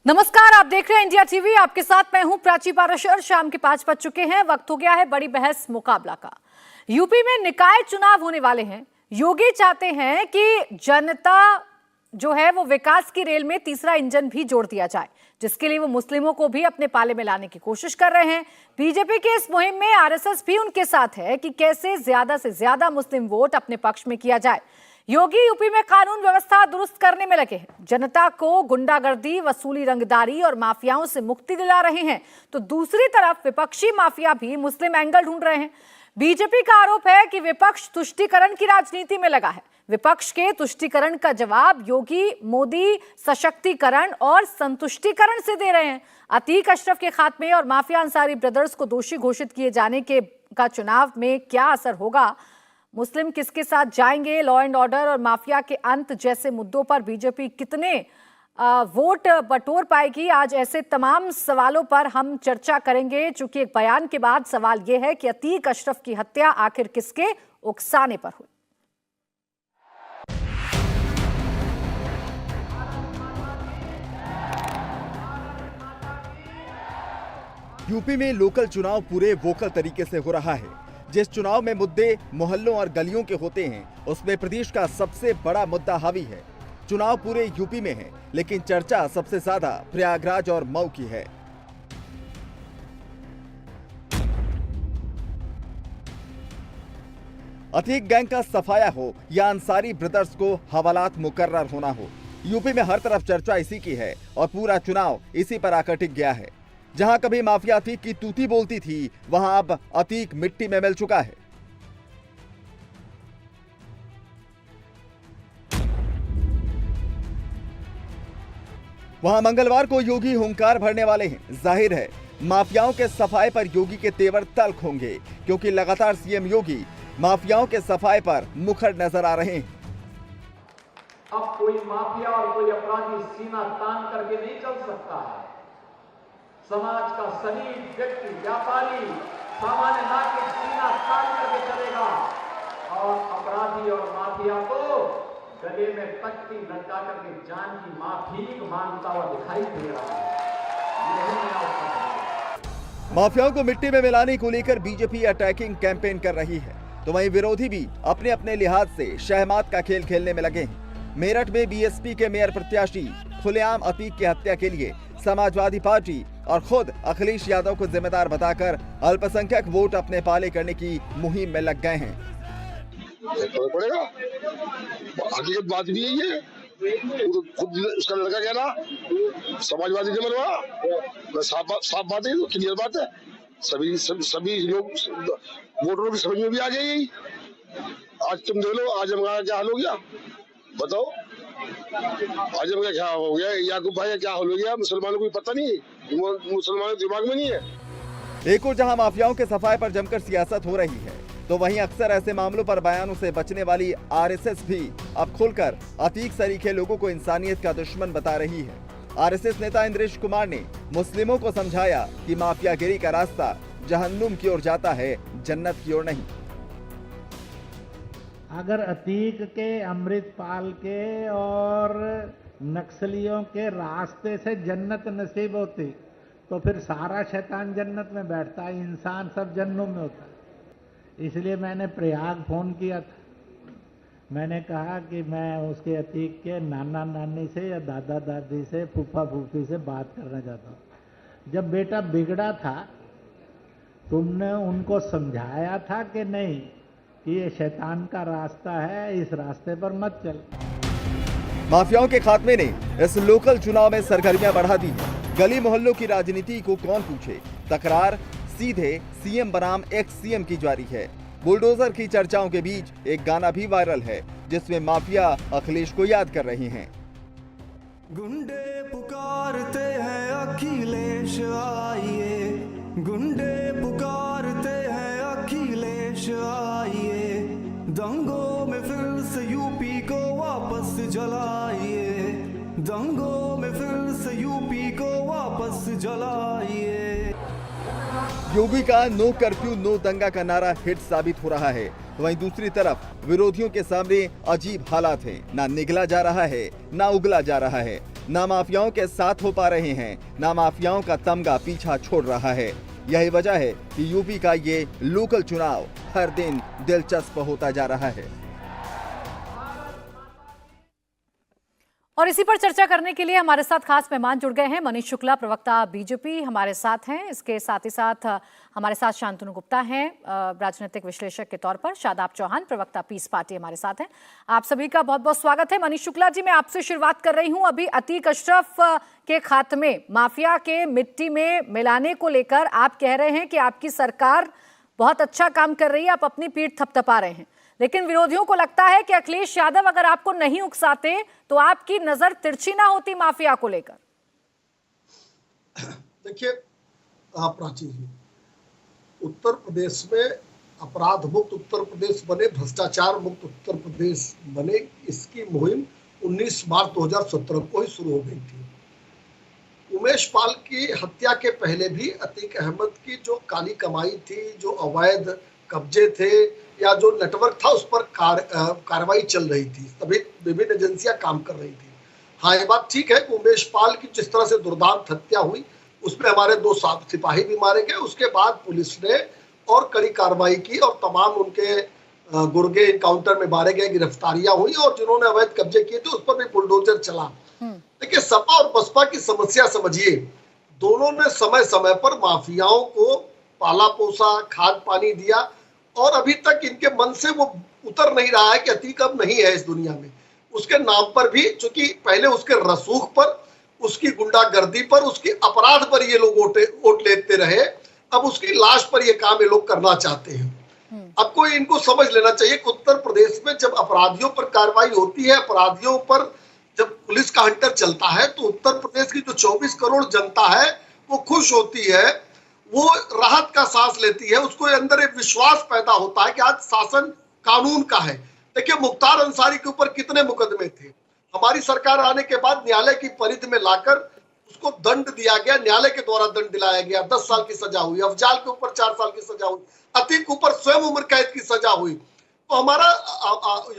नमस्कार, आप देख रहे हैं इंडिया टीवी। आपके साथ मैं हूं प्राची पाराशर। शाम के 5 बज चुके हैं। वक्त हो गया है बड़ी बहस मुकाबला का। यूपी में निकाय चुनाव होने वाले हैं। योगी चाहते हैं कि जनता जो है वो विकास की रेल में तीसरा इंजन भी जोड़ दिया जाए, जिसके लिए वो मुस्लिमों को भी अपने पाले में लाने की कोशिश कर रहे हैं। बीजेपी के इस मुहिम में आरएसएस भी उनके साथ है कि कैसे ज्यादा से ज्यादा मुस्लिम वोट अपने पक्ष में किया जाए। योगी यूपी में कानून व्यवस्था दुरुस्त करने में लगे हैं। जनता को गुंडागर्दी, वसूली, रंगदारी और माफियाओं से मुक्ति दिला रहे हैं, तो दूसरी तरफ विपक्षी माफिया भी मुस्लिम एंगल ढूंढ रहे हैं। बीजेपी का आरोप है कि विपक्ष तुष्टीकरण की राजनीति में लगा है। विपक्ष के तुष्टीकरण का जवाब योगी मोदी सशक्तिकरण और संतुष्टीकरण से दे रहे हैं। अतीक अशरफ के खात्मे और माफिया अंसारी ब्रदर्स को दोषी घोषित किए जाने का चुनाव में क्या असर होगा, मुस्लिम किसके साथ जाएंगे, लॉ एंड ऑर्डर और माफिया के अंत जैसे मुद्दों पर बीजेपी कितने वोट बटोर पाएगी, आज ऐसे तमाम सवालों पर हम चर्चा करेंगे। चूंकि एक बयान के बाद सवाल यह है कि अतीक अशरफ की हत्या आखिर किसके उकसाने पर हुई। यूपी में लोकल चुनाव पूरे वोकल तरीके से हो रहा है। जिस चुनाव में मुद्दे मोहल्लों और गलियों के होते हैं, उसमें प्रदेश का सबसे बड़ा मुद्दा हावी है। चुनाव पूरे यूपी में है, लेकिन चर्चा सबसे ज्यादा प्रयागराज और मऊ की है। अतीक गैंग का सफाया हो या अंसारी ब्रदर्स को हवालात मुकर्रर होना हो, यूपी में हर तरफ चर्चा इसी की है और पूरा चुनाव इसी पर आकर टिक गया है। जहां कभी माफिया अतीक की तूती बोलती थी, वहां अब अतीक मिट्टी में मिल चुका है। वहां मंगलवार को योगी हुंकार भरने वाले हैं। जाहिर है माफियाओं के सफाए पर योगी के तेवर तल्ख होंगे, क्योंकि लगातार सीएम योगी माफियाओं के सफाए पर मुखर नजर आ रहे हैं। अब कोई माफिया और कोई अपराधी सीना तान करके नहीं चल सकता है। समाज का शरीफ व्यक्ति, व्यापारी, सामान्य नागरिक सीना तान करके चलेगा और अपराधी और माफिया को गले में पट्टी लटका करके जान की भीख मांगता हुआ दिखाई दे रहा है। माफियाओं को मिट्टी में मिलाने को लेकर बीजेपी अटैकिंग कैंपेन कर रही है, तो वहीं विरोधी भी अपने अपने लिहाज से शहमात का खेल खेलने में लगे हैं। मेरठ में बीएसपी के मेयर प्रत्याशी खुलेआम अतीक की हत्या के लिए समाजवादी पार्टी और खुद अखिलेश यादव को जिम्मेदार बताकर अल्पसंख्यक वोट अपने पाले करने की मुहिम में लग गए हैं। पड़ेगा, हकीकत बात भी यही है। खुद उसका लड़का क्या ना समाजवादी से मनवा, साफ बात है, तो क्लियर बात है। सभी लोग वोटरों की समझ में भी आ गई। आज तुम देख लो आजम का क्या हाल हो गया, बताओ। आजम का क्या हो गया, याकूब भाई का क्या हाल हो गया, मुसलमानों को पता नहीं, मुसलमानों के दिमाग में नहीं है। एक और जहां माफियाओं के सफाए पर जमकर सियासत हो रही है, तो वहीं अक्सर ऐसे मामलों पर बयानों से बचने वाली आरएसएस भी अब खुलकर अतीक सरीखे लोगों को इंसानियत का दुश्मन बता रही है। आरएसएस नेता इंद्रेश कुमार ने मुस्लिमों को समझाया कि माफियागिरी का रास्ता जहन्नुम की ओर जाता है, जन्नत की ओर नहीं। अगर अतीक के, अमृतपाल के और नक्सलियों के रास्ते से जन्नत नसीब होती, तो फिर सारा शैतान जन्नत में बैठता, इंसान सब जन्नत में होता। इसलिए मैंने प्रयाग फोन किया था। मैंने कहा कि मैं उसके अतीक के नाना नानी से या दादा दादी से, फूफा फूफी से बात करना चाहता हूँ। जब बेटा बिगड़ा था, तुमने उनको समझाया था कि नहीं कि ये शैतान का रास्ता है, इस रास्ते पर मत चल। माफियाओं के खात्मे ने इस लोकल चुनाव में सरगर्मियां बढ़ा दी है। गली मोहल्लों की राजनीति को कौन पूछे, तकरार सीधे सीएम बनाम एक्स सीएम की जारी है। बुलडोजर की चर्चाओं के बीच एक गाना भी वायरल है, जिसमें माफिया अखिलेश को याद कर रही हैं। गुंडे पुकारते हैं अखिलेश आइए, गुंडे पुकारते हैं अखिलेश आइए, दंगों में फिर से यूपी को वापस जलाइए, दंगों में फिर से यूपी को वापस जलाइए। योगी का नो कर्फ्यू नो दंगा का नारा हिट साबित हो रहा है, वहीं दूसरी तरफ विरोधियों के सामने अजीब हालात हैं। ना निगला जा रहा है, ना उगला जा रहा है। ना माफियाओं के साथ हो पा रहे हैं, ना माफियाओं का तमगा पीछा छोड़ रहा है। यही वजह है कि यूपी का ये लोकल चुनाव हर दिन दिलचस्प होता जा रहा है। और इसी पर चर्चा करने के लिए हमारे साथ खास मेहमान जुड़ गए हैं। मनीष शुक्ला, प्रवक्ता बीजेपी, हमारे साथ हैं। इसके साथ ही साथ हमारे साथ शांतनु गुप्ता हैं, राजनीतिक विश्लेषक के तौर पर। शादाब चौहान, प्रवक्ता पीस पार्टी, हमारे साथ हैं। आप सभी का बहुत बहुत स्वागत है। मनीष शुक्ला जी, मैं आपसे शुरुआत कर रही हूं। अभी अतीक अशरफ के खात्मे, माफिया के मिट्टी में मिलाने को लेकर आप कह रहे हैं कि आपकी सरकार बहुत अच्छा काम कर रही है, आप अपनी पीठ थपथपा रहे हैं, लेकिन विरोधियों को लगता है कि अखिलेश यादव अगर आपको नहीं उकसाते तो आपकी नजर तिरछी ना होती माफिया को लेकर। देखिए प्राची जी, उत्तर प्रदेश में अपराध मुक्त उत्तर प्रदेश बने, भ्रष्टाचार मुक्त उत्तर प्रदेश बने, इसकी मुहिम 19 मार्च 2017 को ही शुरू हो गई थी। उमेश पाल की हत्या के पहले भी अतीक अहमद की जो काली कमाई थी, जो अवैध कब्जे थे या जो नेटवर्क था, उस पर कार्रवाई चल रही थी। तभी विभिन्न एजेंसियां काम कर रही थी। हाँ, ये बात ठीक है कि उमेश पाल की जिस तरह से दुर्दांत हत्या हुई, उसमें हमारे 2 सिपाही भी मारे गए। उसके बाद पुलिस ने और कड़ी कार्रवाई की और तमाम उनके गुर्गे इनकाउंटर में मारे गए, गिरफ्तारियां हुई और जिन्होंने अवैध कब्जे किए थे उस पर भी बुलडोजर चला। देखिए, सपा और बसपा की समस्या समझिए, दोनों ने समय समय पर माफियाओं को पाला पोसा, खाद पानी दिया और अभी तक इनके मन से वो उतर नहीं रहा है कि अतीक अब नहीं है इस दुनिया में। उसके नाम पर भी, चूंकि पहले उसके रसूख पर, उसकी गुंडागर्दी पर, उसकी अपराध पर ये लोग वोट लेते रहे, अब उसकी लाश पर ये काम ये लोग करना चाहते हैं। अब कोई इनको समझ लेना चाहिए कि उत्तर प्रदेश में जब अपराधियों पर कार्रवाई होती है, अपराधियों पर जब पुलिस का हंटर चलता है, तो उत्तर प्रदेश की जो 24 करोड़ जनता है वो खुश होती है, वो राहत का सांस लेती है, उसको अंदर एक विश्वास पैदा होता है कि आज शासन कानून का है। देखिए, मुख्तार अंसारी के ऊपर कितने मुकदमे थे, हमारी सरकार आने के बाद न्यायालय की परिधि में लाकर उसको दंड दिया गया, न्यायालय के द्वारा दंड दिलाया गया, 10 साल की सजा हुई। अफजाल के ऊपर 4 साल की सजा हुई, अतीक के ऊपर स्वयं उम्र कैद की सजा हुई। तो हमारा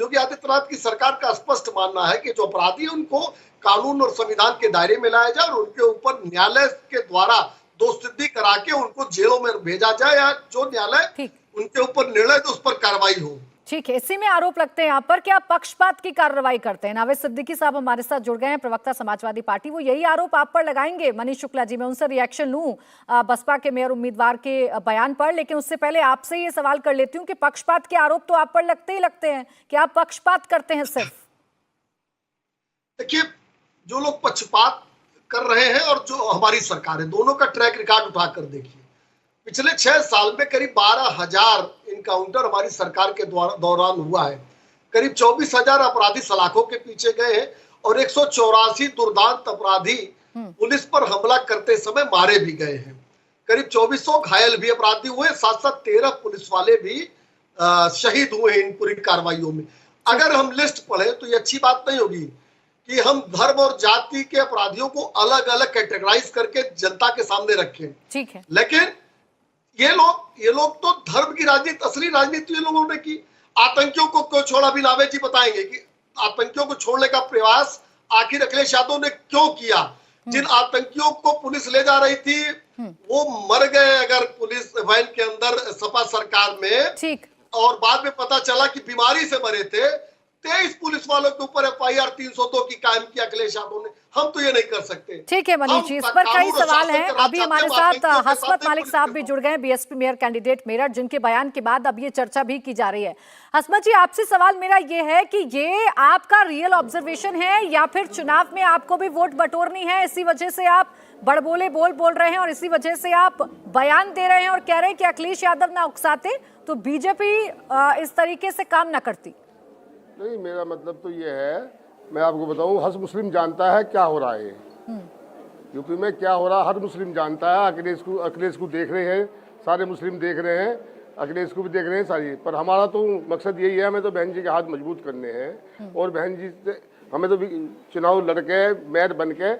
योगी आदित्यनाथ की सरकार का स्पष्ट मानना है कि जो अपराधी है उनको कानून और संविधान के दायरे में लाया जाए और उनके ऊपर न्यायालय के द्वारा दोष सिद्धि करा के उनको जेलों में भेजा जाए, या जो न्यायालय उनके ऊपर निर्णय तो उस पर कार्रवाई हो। ठीक है, इसी में आरोप लगते हैं यहाँ पर कि आप पक्षपात की कार्रवाई करते हैं। नावेद सिद्दीकी साहब हमारे साथ जुड़ गए हैं, प्रवक्ता समाजवादी पार्टी। वो यही आरोप आप पर लगाएंगे। मनीष शुक्ला जी, मैं उनसे रिएक्शन लूं बसपा के मेयर उम्मीदवार के बयान पर, लेकिन उससे पहले आपसे ये सवाल कर लेती हूँ कि पक्षपात के आरोप तो आप पर लगते ही लगते हैं कि आप पक्षपात करते हैं सिर्फ। देखिए, जो लोग पक्षपात कर रहे हैं और जो हमारी सरकार है, दोनों का ट्रैक रिकॉर्ड उठाकर देखिए। पिछले 6 साल में करीब 12,000 इनकाउंटर हमारी सरकार के दौरान हुआ है। करीब 24,000 अपराधी सलाखों के पीछे गए हैं और 184 दुर्दांत अपराधी पुलिस पर हमला करते समय मारे भी गए हैं। करीब 2400 घायल भी अपराधी हुए, साथ साथ 13 पुलिस वाले भी शहीद हुए हैं इन पूरी कार्रवाइयों में। अगर हम लिस्ट पढ़े तो ये अच्छी बात नहीं होगी कि हम धर्म और जाति के अपराधियों को अलग अलग कैटेगराइज करके जनता के सामने रखें। ठीक है, लेकिन ये लोग तो धर्म की राजनीति, असली राजनीति ये लोगों ने की। आतंकियों को क्यों छोड़ा, भी नावेद जी बताएंगे कि आतंकियों को छोड़ने का प्रयास आखिर अखिलेश यादव ने क्यों किया। जिन आतंकियों को पुलिस ले जा रही थी वो मर गए अगर पुलिस वैन के अंदर सपा सरकार में, ठीक, और बाद में पता चला कि बीमारी से मरे थे। 23 पुलिस वालों के ऊपर FIR 302 की कायम किया अखिलेश यादव ने। हम तो ये नहीं कर सकते। ठीक है मनीष जी, इस पर कई सवाल हैं। अभी हमारे साथ हसमत मालिक साहब भी जुड़ गए हैं, बीएसपी मेयर कैंडिडेट मेरठ, जिनके बयान के बाद अब ये चर्चा भी की जा रही है। हसमत जी, आपसे सवाल मेरा ये है कि ये आपका रियल ऑब्जर्वेशन है या फिर चुनाव में आपको भी वोट बटोरनी है, इसी वजह से आप बड़बोले बोल रहे हैं और इसी वजह से आप बयान दे रहे हैं और कह रहे हैं कि अखिलेश यादव ना उकसाते तो बीजेपी इस तरीके से काम ना करती? नहीं, मेरा मतलब तो ये है, मैं आपको बताऊं, हर मुस्लिम जानता है क्या हो रहा है यूपी में, क्या हो रहा है हर मुस्लिम जानता है। अखिलेश को देख रहे हैं, सारे मुस्लिम देख रहे हैं, अखिलेश को भी देख रहे हैं सारी। पर हमारा तो मकसद यही है, हमें तो बहन जी के हाथ मजबूत करने हैं और बहन जी से हमें तो चुनाव लड़के मेयर बन के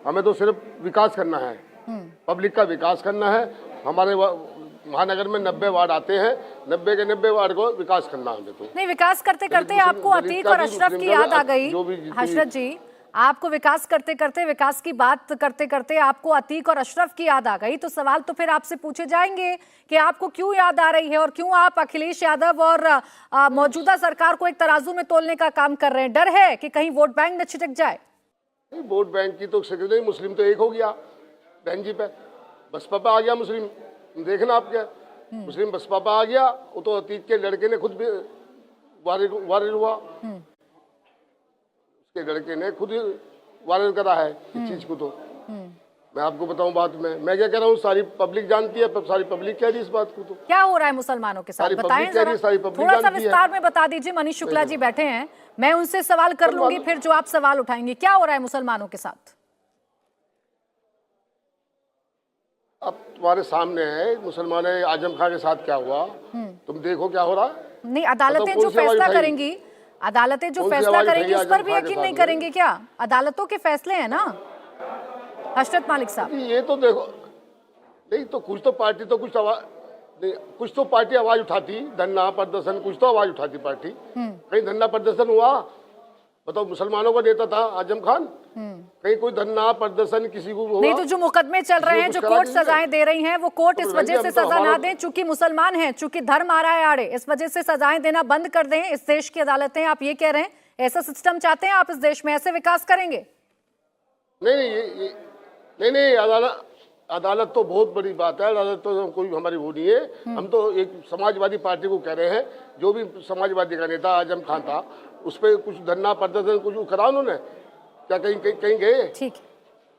हमें तो सिर्फ विकास करना है, पब्लिक का विकास करना है। हमारे महानगर में 90 वार्ड आते हैं, 90 के 90 वार्ड को विकास करना है हमें तो। नहीं, विकास करते करते आपको अतीक और अशरफ की याद आ गई। हसरत जी, आपको विकास करते करते, विकास की बात करते करते आपको अतीक और अशरफ की याद आ गई, तो सवाल तो फिर आपसे पूछे जाएंगे कि आपको क्यों याद आ रही है और क्यों आप अखिलेश यादव और मौजूदा सरकार को एक तराजू में तोलने का काम कर रहे हैं। डर है कि कहीं वोट बैंक न छिटक जाए? वोट बैंक की तो शिकत नहीं, मुस्लिम तो एक हो गया बहन जी पे, बसपा पे आ गया मुस्लिम, देखना आप क्या, मुस्लिम बसपा पे आ गया। वो तो अतीक के लड़के ने खुद भी वायरल हुआ, उसके लड़के ने खुद वायरल करा है इस चीज को। तो मैं आपको बताऊं बात में, मैं क्या कह रहा हूँ, सारी पब्लिक जानती है, सारी पब्लिक कह रही है इस बात को। तो क्या हो रहा है मुसलमानों के साथ, बताएं जरा, थोड़ा सा विस्तार में बता दीजिए। मनीष शुक्ला जी बैठे हैं, मैं उनसे सवाल कर लूंगी, फिर जो आप सवाल उठाएंगे, क्या हो रहा है मुसलमानों के साथ? अब तुम्हारे सामने है, मुसलमान आजम खान के साथ क्या हुआ, तुम देखो क्या हो रहा है। नहीं, अदालतें जो फैसला करेंगी, अदालतें जो फैसला करेंगी उस पर भी यकीन नहीं करेंगे क्या? अदालतों के फैसले हैं ना हशरत मालिक साहब। ये तो देखो, नहीं तो कुछ तो पार्टी तो कुछ तो पार्टी आवाज उठाती, धरना प्रदर्शन, कुछ तो आवाज उठाती पार्टी। कहीं धरना प्रदर्शन हुआ? बताओ, मुसलमानों का नेता था आजम खान, कहीं कोई धरना प्रदर्शन किसी को हुआ? नहीं, तो जो मुकदमे चल रहे हैं, जो कोर्ट सजाएं दे रही हैं, वो कोर्ट इस वजह से सजा ना दें चूंकि मुसलमान हैं, चूंकि धर्म आ रहा है आड़े, इस वजह से सजाएं देना बंद कर दें इस देश की अदालतें। आप ये कह रहे हैं, ऐसा सिस्टम चाहते हैं आप इस देश में, ऐसे विकास करेंगे? नहीं, अदालत तो बहुत बड़ी बात है, अदालत तो कोई हमारी वो नहीं है। हम तो एक समाजवादी पार्टी को कह रहे हैं, जो भी समाजवादी का नेता आजम खान था, उस पर कुछ धरना प्रदर्शन कुछ करा उन्होंने क्या? कहीं गए? ठीक,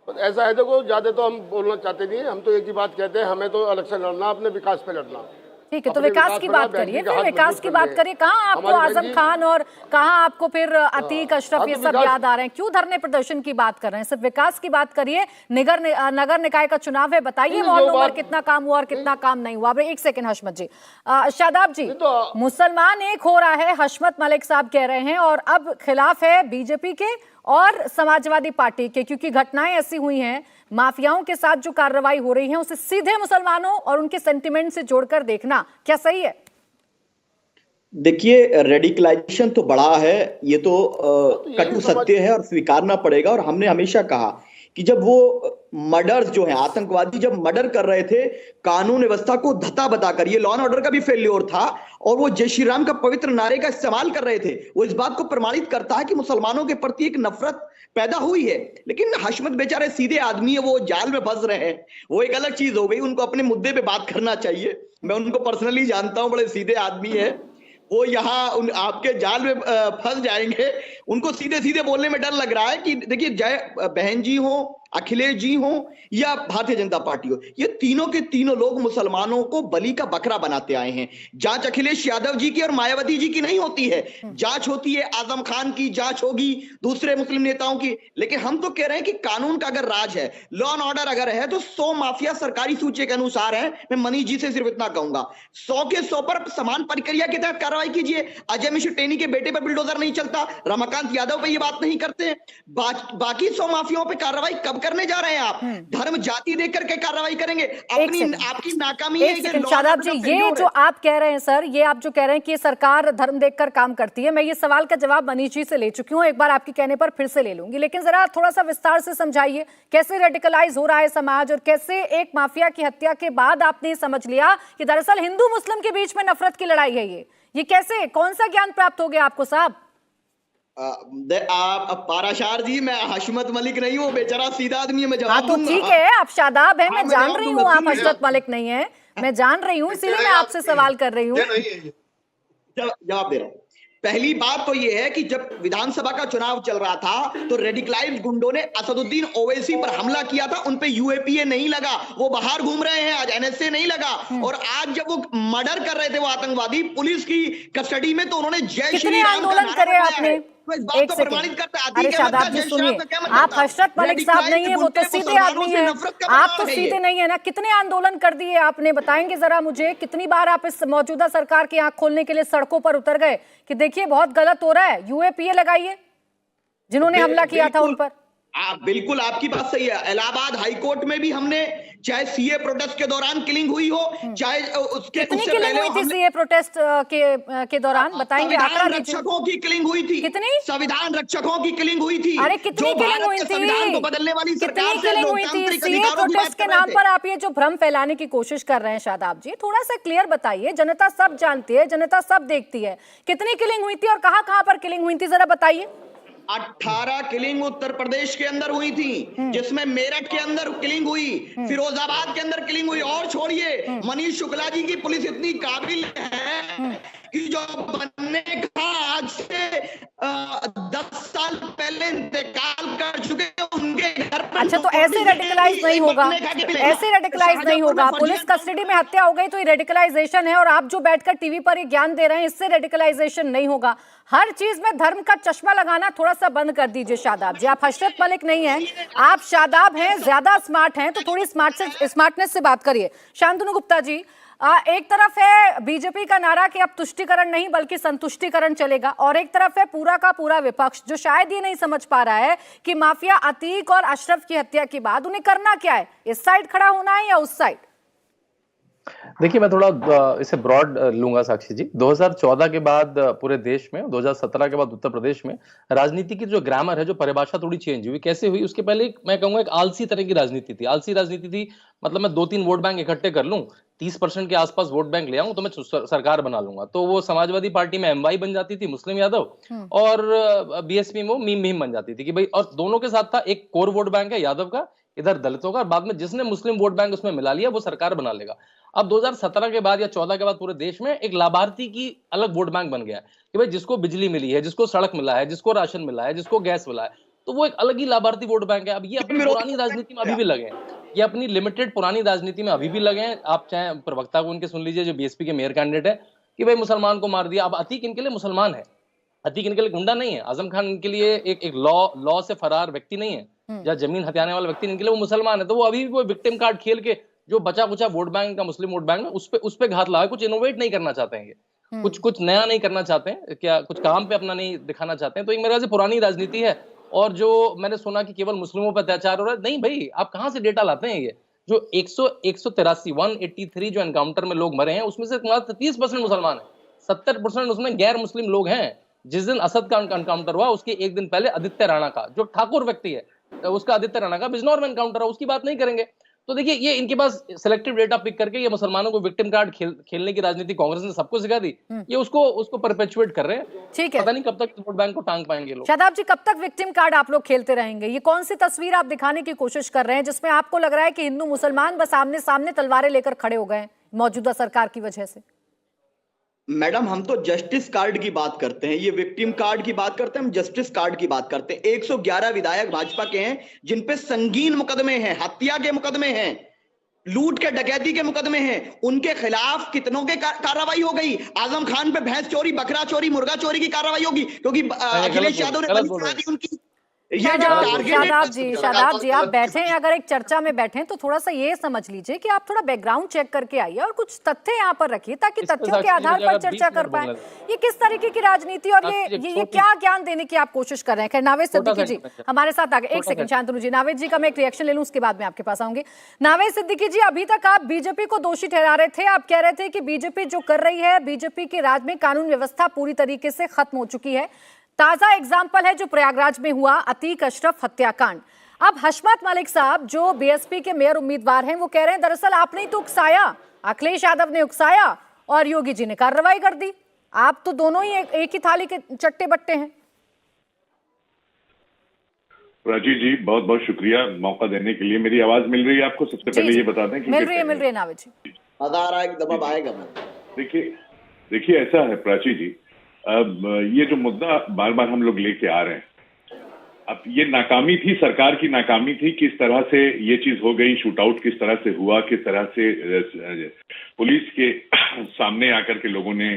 ऐसा है, देखो ज्यादा तो हम बोलना चाहते नहीं, हम तो एक ही बात कहते हैं, हमें तो इलेक्शन लड़ना, अपने विकास पे लड़ना। ठीक है, तो विकास की बात करिए, फिर विकास की बात करिए। कहाँ आपको आजम खान और कहाँ आपको फिर अतीक, अशरफ, ये सब याद आ रहे हैं? क्यों धरने प्रदर्शन की बात कर रहे हैं? सिर्फ विकास की बात करिए। नगर निकाय का चुनाव है, बताइए मोहल्लों में कितना काम हुआ और कितना काम नहीं हुआ। एक सेकंड हशमत जी, शादाब जी, मुसलमान एक हो रहा है, हशमत मलिक साहब कह रहे हैं, और अब खिलाफ है बीजेपी के और समाजवादी पार्टी के, क्योंकि घटनाएं ऐसी हुई हैं, माफियाओं के साथ जो कार्रवाई हो रही है उसे सीधे मुसलमानों और उनके सेंटिमेंट से जोड़कर देखना क्या सही है? देखिए, रेडिकलाइजेशन तो बड़ा है, ये तो कटु सत्य है और स्वीकारना पड़ेगा। और हमने हमेशा कहा कि जब वो मर्डर्स जो है, आतंकवादी जब मर्डर कर रहे थे, कानून व्यवस्था को धत्ता बताकर, ये लॉ एंड ऑर्डर का भी फेल्योर था, और वो जय श्री राम का पवित्र नारे का इस्तेमाल कर रहे थे, वो इस बात को प्रमाणित करता है कि मुसलमानों के प्रति एक नफरत पैदा हुई है। लेकिन हशमत बेचारे सीधे आदमी है, वो जाल में फंस रहे हैं, वो एक अलग चीज हो गई। उनको अपने मुद्दे पे बात करना चाहिए। मैं उनको पर्सनली जानता हूं, बड़े सीधे आदमी है वो। यहाँ आपके जाल में फंस जाएंगे। उनको सीधे सीधे बोलने में डर लग रहा है कि देखिए, जय बहन जी हो, अखिलेश जी हो या भारतीय जनता पार्टी हो, ये तीनों के तीनों लोग मुसलमानों को बलि का बकरा बनाते आए हैं। जांच अखिलेश यादव जी की और मायावती जी की नहीं होती है, जांच होती है आजम खान की, जांच होगी दूसरे मुस्लिम नेताओं की। लेकिन हम तो कह रहे हैं कि कानून का अगर राज है, लॉ एंड ऑर्डर अगर है, तो 100 माफिया सरकारी सूची के अनुसार है। मैं मनीष जी से सिर्फ इतना कहूंगा, 100 के 100 पर समान प्रक्रिया के तहत कार्रवाई कीजिए। अजय मिश्र टेनी के बेटे पर बुलडोजर नहीं चलता, रमाकांत यादव पे ये बात नहीं करते। बाकी 100 माफियाओं पर कार्रवाई कब करने जा रहे हैं आप? धर्म जाति देख करके कार्रवाई करेंगे? आपकी नाकामी है। शादाब जी, ये जो आप कह रहे हैं सर, ये आप जो कह रहे हैं कि सरकार धर्म देखकर काम करती है, मैं ये सवाल का जवाब मनीष जी से ले चुकी हूं, एक बार आपके कहने पर फिर से ले लूंगी। लेकिन जरा थोड़ा सा विस्तार से समझाइए, कैसे रेडिकलाइज हो रहा है समाज, और कैसे एक माफिया की हत्या के बाद आपने समझ लिया कि दरअसल हिंदू मुस्लिम के बीच में नफरत की लड़ाई है। ये कैसे, कौन सा ज्ञान प्राप्त हो गया आपको साहब? आप पाराशार जी, मैं हशमत मलिक नहीं हूँ, बेचारा सीधा आदमी है, मैं जवाब तो ठीक है, आप शादाब है, मैं जान रही हूँ आप हशमत मलिक नहीं है, मैं जान रही हूँ, इसीलिए मैं आपसे सवाल कर रही हूँ। जवाब दे रहा हूँ। पहली बात तो ये है कि जब विधानसभा का चुनाव चल रहा था तो रेडिकलाइज्ड गुंडों ने असदुद्दीन ओवैसी पर हमला किया था। उन पे यूएपीए नहीं लगा, वो बाहर घूम रहे हैं, आज एनएसए नहीं लगा। और आज जब वो मर्डर कर रहे थे वो आतंकवादी पुलिस की कस्टडी में, तो उन्होंने जय श्री राम आंदोलन करे आपने? एक सेकंड, अरे शादाब जी सुनिए, आप हशरत मलिक साहब नहीं है, वो तो सीधे आदमी है, आप तो सीधे नहीं है ना। कितने आंदोलन कर दिए आपने, बताएंगे जरा मुझे? कितनी बार आप इस मौजूदा सरकार की आंख खोलने के लिए सड़कों पर उतर गए कि देखिए बहुत गलत हो रहा है, यूएपीए लगाइए, जिन्होंने हमला किया था उन पर? आप बिल्कुल, आपकी बात सही है। इलाहाबाद हाईकोर्ट में भी हमने, चाहे सीए प्रोटेस्ट के दौरान किलिंग हुई हो, चाहे उसके कितनी उससे किलिंग पहले हुई हो, थी सीए प्रोटेस्ट के दौरान? बताएंगे, आंकड़ा संविधान दीजिए। रक्षकों की किलिंग हुई थी। कितनी? संविधान रक्षकों की किलिंग हुई थी। अरे कितनी जो किलिंग भारत हुई के थी? संविधान को बदलने वाली कितनी सरकार से किलिंग हुई थी? लोकतांत्रिक सीए अधिकारों की प्रोटेस्ट बात के कर रहे नाम थे। पर आप ये जो भ्रम फैलाने की कोशिश कर रहे हैं शादाब जी, थोड़ा सा क्लियर बताइए। जनता सब जानती है, जनता सब देखती है। कितनी किलिंग हुई थी और कहां कहां पर किलिंग हुई थी, जरा बताइए। 18 किलिंग उत्तर प्रदेश के अंदर हुई थी, जिसमें मेरठ के अंदर किलिंग हुई, फिरोजाबाद के अंदर किलिंग हुई। और छोड़िए, मनीष शुक्ला जी की पुलिस इतनी काबिल है कि जो बनने का आज से 10 साल पहले इंतकाल कर चुके उनके घर पर। अच्छा, तो ऐसे रेडिकलाइज नहीं होगा, ऐसे रेडिकलाइज नहीं होगा। पुलिस कस्टडी में हत्या हो गई तो ये रेडिकलाइजेशन है, और आप जो बैठकर टीवी पर ये ज्ञान दे रहे हैं, इससे रेडिकलाइजेशन नहीं होगा। हर चीज में धर्म का चश्मा लगाना थोड़ा सा बंद कर दीजिए शादाब जी। आप हशरत मलिक नहीं हैं, आप शादाब हैं, ज्यादा स्मार्ट हैं, तो थोड़ी स्मार्टनेस से बात करिए। शांतनु गुप्ता जी, एक तरफ है बीजेपी का नारा कि अब तुष्टीकरण नहीं बल्कि संतुष्टीकरण चलेगा, और एक तरफ है पूरा का पूरा विपक्ष जो शायद ये नहीं समझ पा रहा है कि माफिया अतीक और अशरफ की हत्या के बाद उन्हें करना क्या है, इस साइड खड़ा होना है या उस साइड? देखिए, मैं थोड़ा इसे ब्रॉड लूंगा साक्षी जी। 2014 के बाद पूरे देश में, 2017 के बाद उत्तर प्रदेश में राजनीति की जो ग्रामर है, जो परिभाषा थोड़ी चेंज हुई। कैसे हुई? उसके पहले मैं कहूंगा एक आलसी तरह की राजनीति थी। आलसी राजनीति थी मतलब मैं 2-3 वोट बैंक इकट्ठे कर लूं, 30% के आसपास वोट बैंक ले आऊं तो मैं सरकार बना लूंगा। तो वो समाजवादी पार्टी में एमवाई बन जाती थी, मुस्लिम यादव, और बीएसपी में वो मीम बन जाती थी कि भाई, और दोनों के साथ था एक कोर वोट बैंक है यादव का, इधर दलितों का, और बाद में जिसने मुस्लिम वोट बैंक उसमें मिला लिया वो सरकार बना लेगा। अब 2017 के बाद या 14 के बाद पूरे देश में एक लाभार्थी की अलग वोट बैंक बन गया है कि भाई जिसको बिजली मिली है, जिसको सड़क मिला है, जिसको राशन मिला है, जिसको गैस मिला है, तो वो एक अलग ही लाभार्थी वोट बैंक है। अब ये अपनी पुरानी राजनीति में अभी भी लगे हैं, ये अपनी लिमिटेड पुरानी राजनीति में अभी भी लगे हैं। आप चाहे प्रवक्ता को उनके सुन लीजिए जो बीएसपी के मेयर कैंडिडेट है, कि भाई मुसलमान को मार दिया। अब अतीक इनके लिए मुसलमान है, अतीक इनके लिए गुंडा नहीं है। आजम खान इनके लिए एक लॉ से फरार व्यक्ति नहीं है, या जमीन हथियाने वाला व्यक्ति, इनके लिए वो मुसलमान है। तो वो अभी भी वो विक्टिम कार्ड खेल के जो बचा कुचा वोट बैंक का मुस्लिम वोट बैंक है उस पे घात लगा, कुछ इनोवेट नहीं करना चाहते हैं, ये कुछ नया नहीं करना चाहते हैं, क्या कुछ काम पे अपना नहीं दिखाना चाहते हैं। तो एक मेरे ख्याल से पुरानी राजनीति है। और जो मैंने सुना कि केवल मुस्लिमों पर अत्याचार हो रहा है, नहीं भाई, आप कहां से डेटा लाते हैं? ये जो 183 जो एनकाउंटर में लोग मरे हैं, उसमें से 30% मुसलमान है, 70% उसमें गैर मुस्लिम लोग हैं। जिस दिन असद का एनकाउंटर हुआ उसके एक दिन पहले आदित्य राणा का, जो ठाकुर व्यक्ति है, उसका आदित्य राणा का बिजनौर में एनकाउंटर है, उसकी बात नहीं करेंगे। तो देखिए, ये इनके पास सिलेक्टिव डेटा पिक करके ये मुसलमानों को विक्टिम कार्ड खेलने की राजनीति कांग्रेस ने सबको सिखा दी, ये उसको परपेचुएट कर रहे हैं। ठीक है, पता नहीं कब तक वोट बैंक को टांग पाएंगे लोग। शादाब जी, कब तक विक्टिम कार्ड आप लोग खेलते रहेंगे? ये कौन सी तस्वीर आप दिखाने की कोशिश कर रहे हैं जिसमें आपको लग रहा है कि हिंदू मुसलमान बस आमने सामने तलवारें लेकर खड़े हो गए मौजूदा सरकार की वजह से? मैडम, हम तो जस्टिस कार्ड की बात करते हैं, ये विक्टिम कार्ड की बात करते हैं, हम जस्टिस कार्ड की बात करते हैं। 111 विधायक भाजपा के हैं जिन पे संगीन मुकदमे हैं, हत्या के मुकदमे हैं, लूट के डकैती के मुकदमे हैं। उनके खिलाफ कितनों के कार्रवाई हो गई? आजम खान पे भैंस चोरी, बकरा चोरी, मुर्गा चोरी की कार्रवाई होगी, क्योंकि अखिलेश यादव ने बंदी करा दी उनकी। शादाब जी, आप बैठे हैं, अगर एक चर्चा में बैठे तो थोड़ा सा ये समझ लीजिए कि आप थोड़ा बैकग्राउंड चेक करके आइए और कुछ तथ्य यहाँ पर रखिए ताकि तथ्यों के आधार पर चर्चा कर पाए। ये किस तरीके की राजनीति और ये क्या ज्ञान देने की आप कोशिश कर रहे हैं? खैर, नावेद सिद्दीकी जी हमारे साथ आ गए। एक सेकंड शांतनु जी, नावेद जी का मैं एक रिएक्शन ले लूं, उसके बाद में आपके पास आऊंगी। नावेद सिद्दीकी जी, अभी तक आप बीजेपी को दोषी ठहरा रहे थे, आप कह रहे थे कि बीजेपी जो कर रही है, बीजेपी के राज में कानून व्यवस्था पूरी तरीके से खत्म हो चुकी है। ताजा एग्जाम्पल है जो प्रयागराज में हुआ अतीक अशरफ हत्याकांड। अब हशमत मलिक साहब जो बीएसपी के मेयर उम्मीदवार हैं, वो कह रहे हैं दरअसल आपने ही तो उकसाया, अखिलेश यादव ने उकसाया और योगी जी ने कार्रवाई कर दी। आप तो दोनों ही एक ही थाली के चट्टे बट्टे हैं। प्राची जी, बहुत बहुत शुक्रिया मौका देने के लिए। मेरी आवाज मिल रही है आपको? सबसे पहले ये बता दें कि मिल रही है नावेद जी। दबाव आएगा। देखिए ऐसा है प्राची जी, अब ये जो मुद्दा बार बार हम लोग लेके आ रहे हैं, अब ये नाकामी थी, सरकार की नाकामी थी, किस तरह से ये चीज हो गई, शूट आउट किस तरह से हुआ, किस तरह से पुलिस के सामने आकर के लोगों ने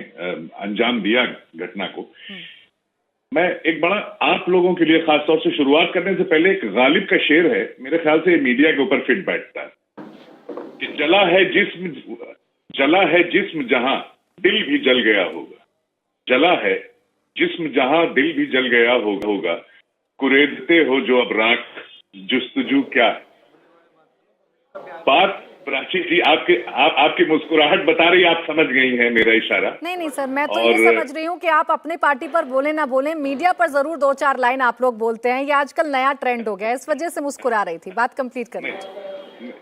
अंजाम दिया घटना को। मैं एक बड़ा आप लोगों के लिए खासतौर से शुरुआत करने से पहले एक गालिब का शेर है, मेरे ख्याल से मीडिया के ऊपर फिट बैठता है कि जला है जिस्म जहां दिल भी जल गया होगा, जला है जिस्म जहां दिल भी जल गया होगा, कुरेदते हो जो अब राख जुस्तजू क्या है? बात प्राची जी आपकी मुस्कुराहट बता रही, आप समझ गई हैं मेरा इशारा। नहीं सर, मैं तो ये समझ रही हूँ कि आप अपने पार्टी पर बोले ना बोले, मीडिया पर जरूर 2-4 लाइन आप लोग बोलते हैं। ये आजकल नया ट्रेंड हो गया है, इस वजह से मुस्कुरा रही थी। बात कंप्लीट कर लीजिए।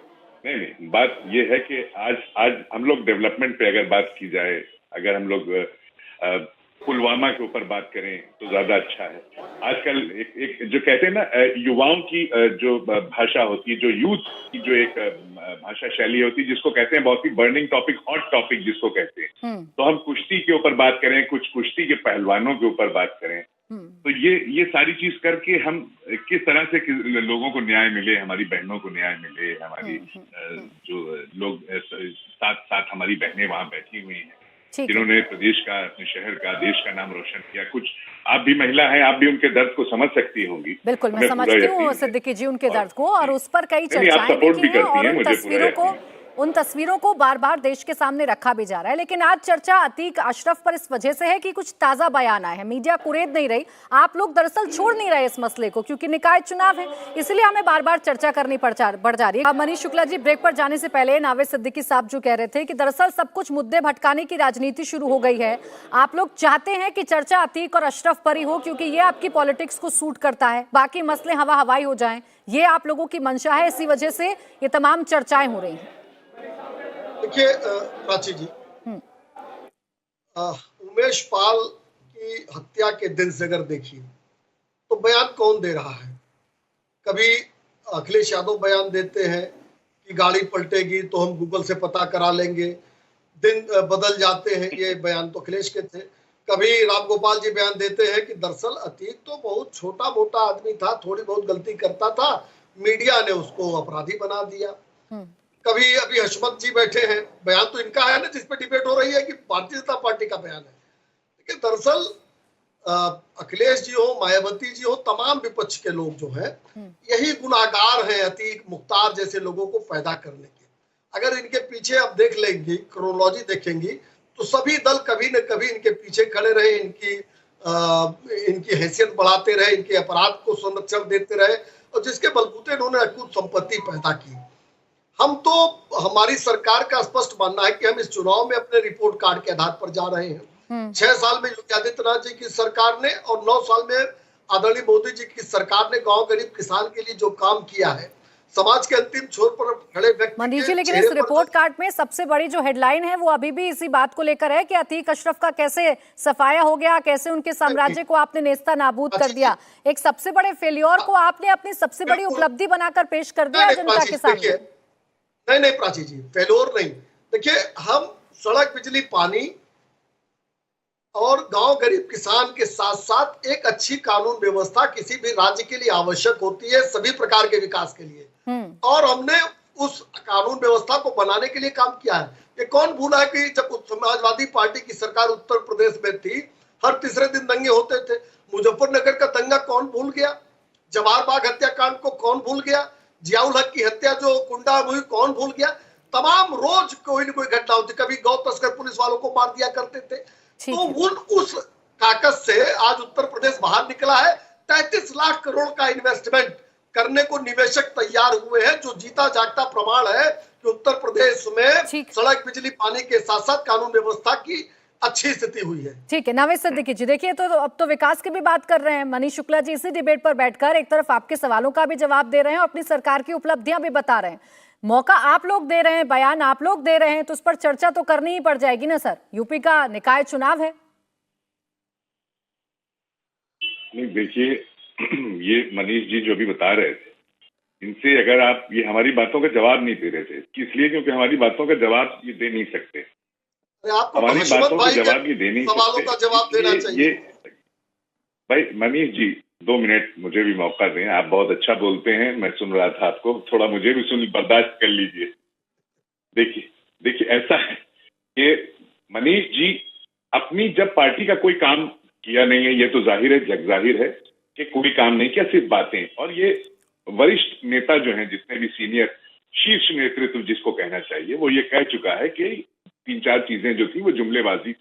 नहीं, बात ये है कि आज हम लोग डेवलपमेंट पे अगर बात की जाए, अगर हम लोग पुलवामा के ऊपर बात करें तो ज्यादा अच्छा है। आजकल एक जो कहते हैं ना, युवाओं की जो भाषा होती है, जो यूथ की जो एक भाषा शैली होती है, जिसको कहते हैं बहुत ही बर्निंग टॉपिक, हॉट टॉपिक जिसको कहते हैं, तो हम कुश्ती के ऊपर बात करें, कुछ कुश्ती के पहलवानों के ऊपर बात करें, तो ये सारी चीज करके हम किस तरह से लोगों को न्याय मिले, हमारी बहनों को न्याय मिले, हमारी जो लोग साथ हमारी बहनें वहां बैठी हुई हैं जिन्होंने प्रदेश का, अपने शहर का, देश का नाम रोशन किया। कुछ आप भी महिला हैं, आप भी उनके दर्द को समझ सकती होंगी। बिल्कुल, मैं समझती हूँ सिद्दीकी जी उनके दर्द को, और उस पर कई चर्चाएं भी की हैं, और उन तस्वीरों को बार बार देश के सामने रखा भी जा रहा है। लेकिन आज चर्चा अतीक अशरफ पर इस वजह से है कि कुछ ताजा बयान आए हैं, मीडिया कुरेद नहीं रही, आप लोग दरअसल छोड़ नहीं रहे इस मसले को, क्योंकि निकाय चुनाव है, इसलिए हमें बार बार चर्चा करनी बढ़ जा रही है। मनीष शुक्ला जी, ब्रेक पर जाने से पहले नावेद सिद्दीकी साहब जो कह रहे थे कि दरअसल सब कुछ मुद्दे भटकाने की राजनीति शुरू हो गई है। आप लोग चाहते हैं कि चर्चा अतीक और अशरफ पर ही हो, क्योंकि ये आपकी पॉलिटिक्स को सूट करता है, बाकी मसले हवा हवाई हो जाएं, ये आप लोगों की मंशा है, इसी वजह से ये तमाम चर्चाएं हो रही हैं। देखिए प्राची जी, उमेश पाल की हत्या के दिन से अगर देखिए तो बयान कौन दे रहा है? कभी अखिलेश यादव बयान देते हैं कि गाड़ी पलटेगी तो हम गूगल से पता करा लेंगे, दिन बदल जाते हैं, ये बयान तो अखिलेश के थे। कभी राम गोपाल जी बयान देते हैं कि दरअसल अतीक तो बहुत छोटा मोटा आदमी था, थोड़ी बहुत गलती करता था, मीडिया ने उसको अपराधी बना दिया। कभी अभी हशमत जी बैठे हैं, बयान तो इनका है ना, जिस पे डिबेट हो रही है कि भारतीय जनता पार्टी का बयान है। लेकिन दरअसल अखिलेश जी हो, मायावती जी हो, तमाम विपक्ष के लोग जो है यही गुनाहगार हैं अतीक मुख्तार जैसे लोगों को पैदा करने के। अगर इनके पीछे आप देख लेंगी, क्रोनोलॉजी देखेंगी, तो सभी दल कभी न कभी इनके पीछे खड़े रहे, इनकी हैसियत बढ़ाते रहे, इनके अपराध को संरक्षण देते रहे, और जिसके बलबूते इन्होंने अकूत संपत्ति पैदा की। हम तो, हमारी सरकार का स्पष्ट मानना है कि हम इस चुनाव में अपने रिपोर्ट कार्ड के आधार पर जा रहे हैं। 6 साल में योगी आदित्यनाथ जी की सरकार ने और 9 साल में आदरणीय मोदी जी की सरकार ने गांव गरीब किसान के लिए जो काम किया है, समाज के अंतिम छोर पर खड़े व्यक्ति। मनीष जी, लेकिन इस रिपोर्ट कार्ड में सबसे बड़ी जो हेडलाइन है वो अभी भी इसी बात को लेकर है कि अतीक अशरफ का कैसे सफाया हो गया, कैसे उनके साम्राज्य को आपने नेस्ता नाबूद कर दिया। एक सबसे बड़े फेल्योर को आपने अपनी सबसे बड़ी उपलब्धि बनाकर पेश कर दिया जनता के सामने। नहीं प्राची जी, फेलोर नहीं। देखिए, हम सड़क, बिजली, पानी और गांव गरीब किसान के साथ साथ एक अच्छी कानून व्यवस्था किसी भी राज्य के लिए आवश्यक होती है, सभी प्रकार के विकास के लिए, और हमने उस कानून व्यवस्था को बनाने के लिए काम किया है। ये कौन भूला है कि जब समाजवादी पार्टी की सरकार उत्तर प्रदेश में थी, हर तीसरे दिन दंगे होते थे। मुजफ्फरनगर का दंगा कौन भूल गया? जवाहर बाग हत्याकांड को कौन भूल गया? जियाउल हक की हत्या जो कुंडा हुई कौन भूल गया? तमाम रोज कोई न कोई घटना होती। कभी गौ तस्कर पुलिस वालों को मार दिया करते थे। तो उस कागज से आज उत्तर प्रदेश बाहर निकला है। 33 लाख करोड़ का इन्वेस्टमेंट करने को निवेशक तैयार हुए हैं, जो जीता जागता प्रमाण है कि उत्तर प्रदेश में सड़क, बिजली, पानी के साथ साथ कानून व्यवस्था की अच्छी स्थिति हुई है। ठीक है, नावेद सिद्दीकी जी, देखिए तो अब तो विकास की भी बात कर रहे हैं मनीष शुक्ला जी, इसी डिबेट पर बैठकर एक तरफ आपके सवालों का भी जवाब दे रहे हैं और अपनी सरकार की उपलब्धियां भी बता रहे हैं। मौका आप लोग दे रहे हैं, बयान आप लोग दे रहे हैं, तो उस पर चर्चा तो करनी ही पड़ जाएगी ना सर। यूपी का निकाय चुनाव है। नहीं, देखिए, ये मनीष जी जो भी बता रहे थे, इनसे अगर आप ये हमारी बातों का जवाब नहीं दे रहे थे, इसलिए क्योंकि हमारी बातों का जवाब ये दे नहीं सकते, हमारी बातों का जवाब ये दे नहीं सकते। ये भाई मनीष जी, 2 मिनट मुझे भी मौका दें। आप बहुत अच्छा बोलते हैं, मैं सुन रहा था आपको, थोड़ा मुझे भी सुन, बर्दाश्त कर लीजिए। देखिए ऐसा है कि मनीष जी अपनी जब पार्टी का कोई काम किया नहीं है, ये तो जाहिर है, जग जाहिर है कि कोई काम नहीं किया, सिर्फ बातें। और ये वरिष्ठ नेता जो हैं, जितने भी सीनियर शीर्ष नेतृत्व जिसको कहना चाहिए, वो ये कह चुका है कि 3-4 चीजें जो थी वो जुमलेबाजी,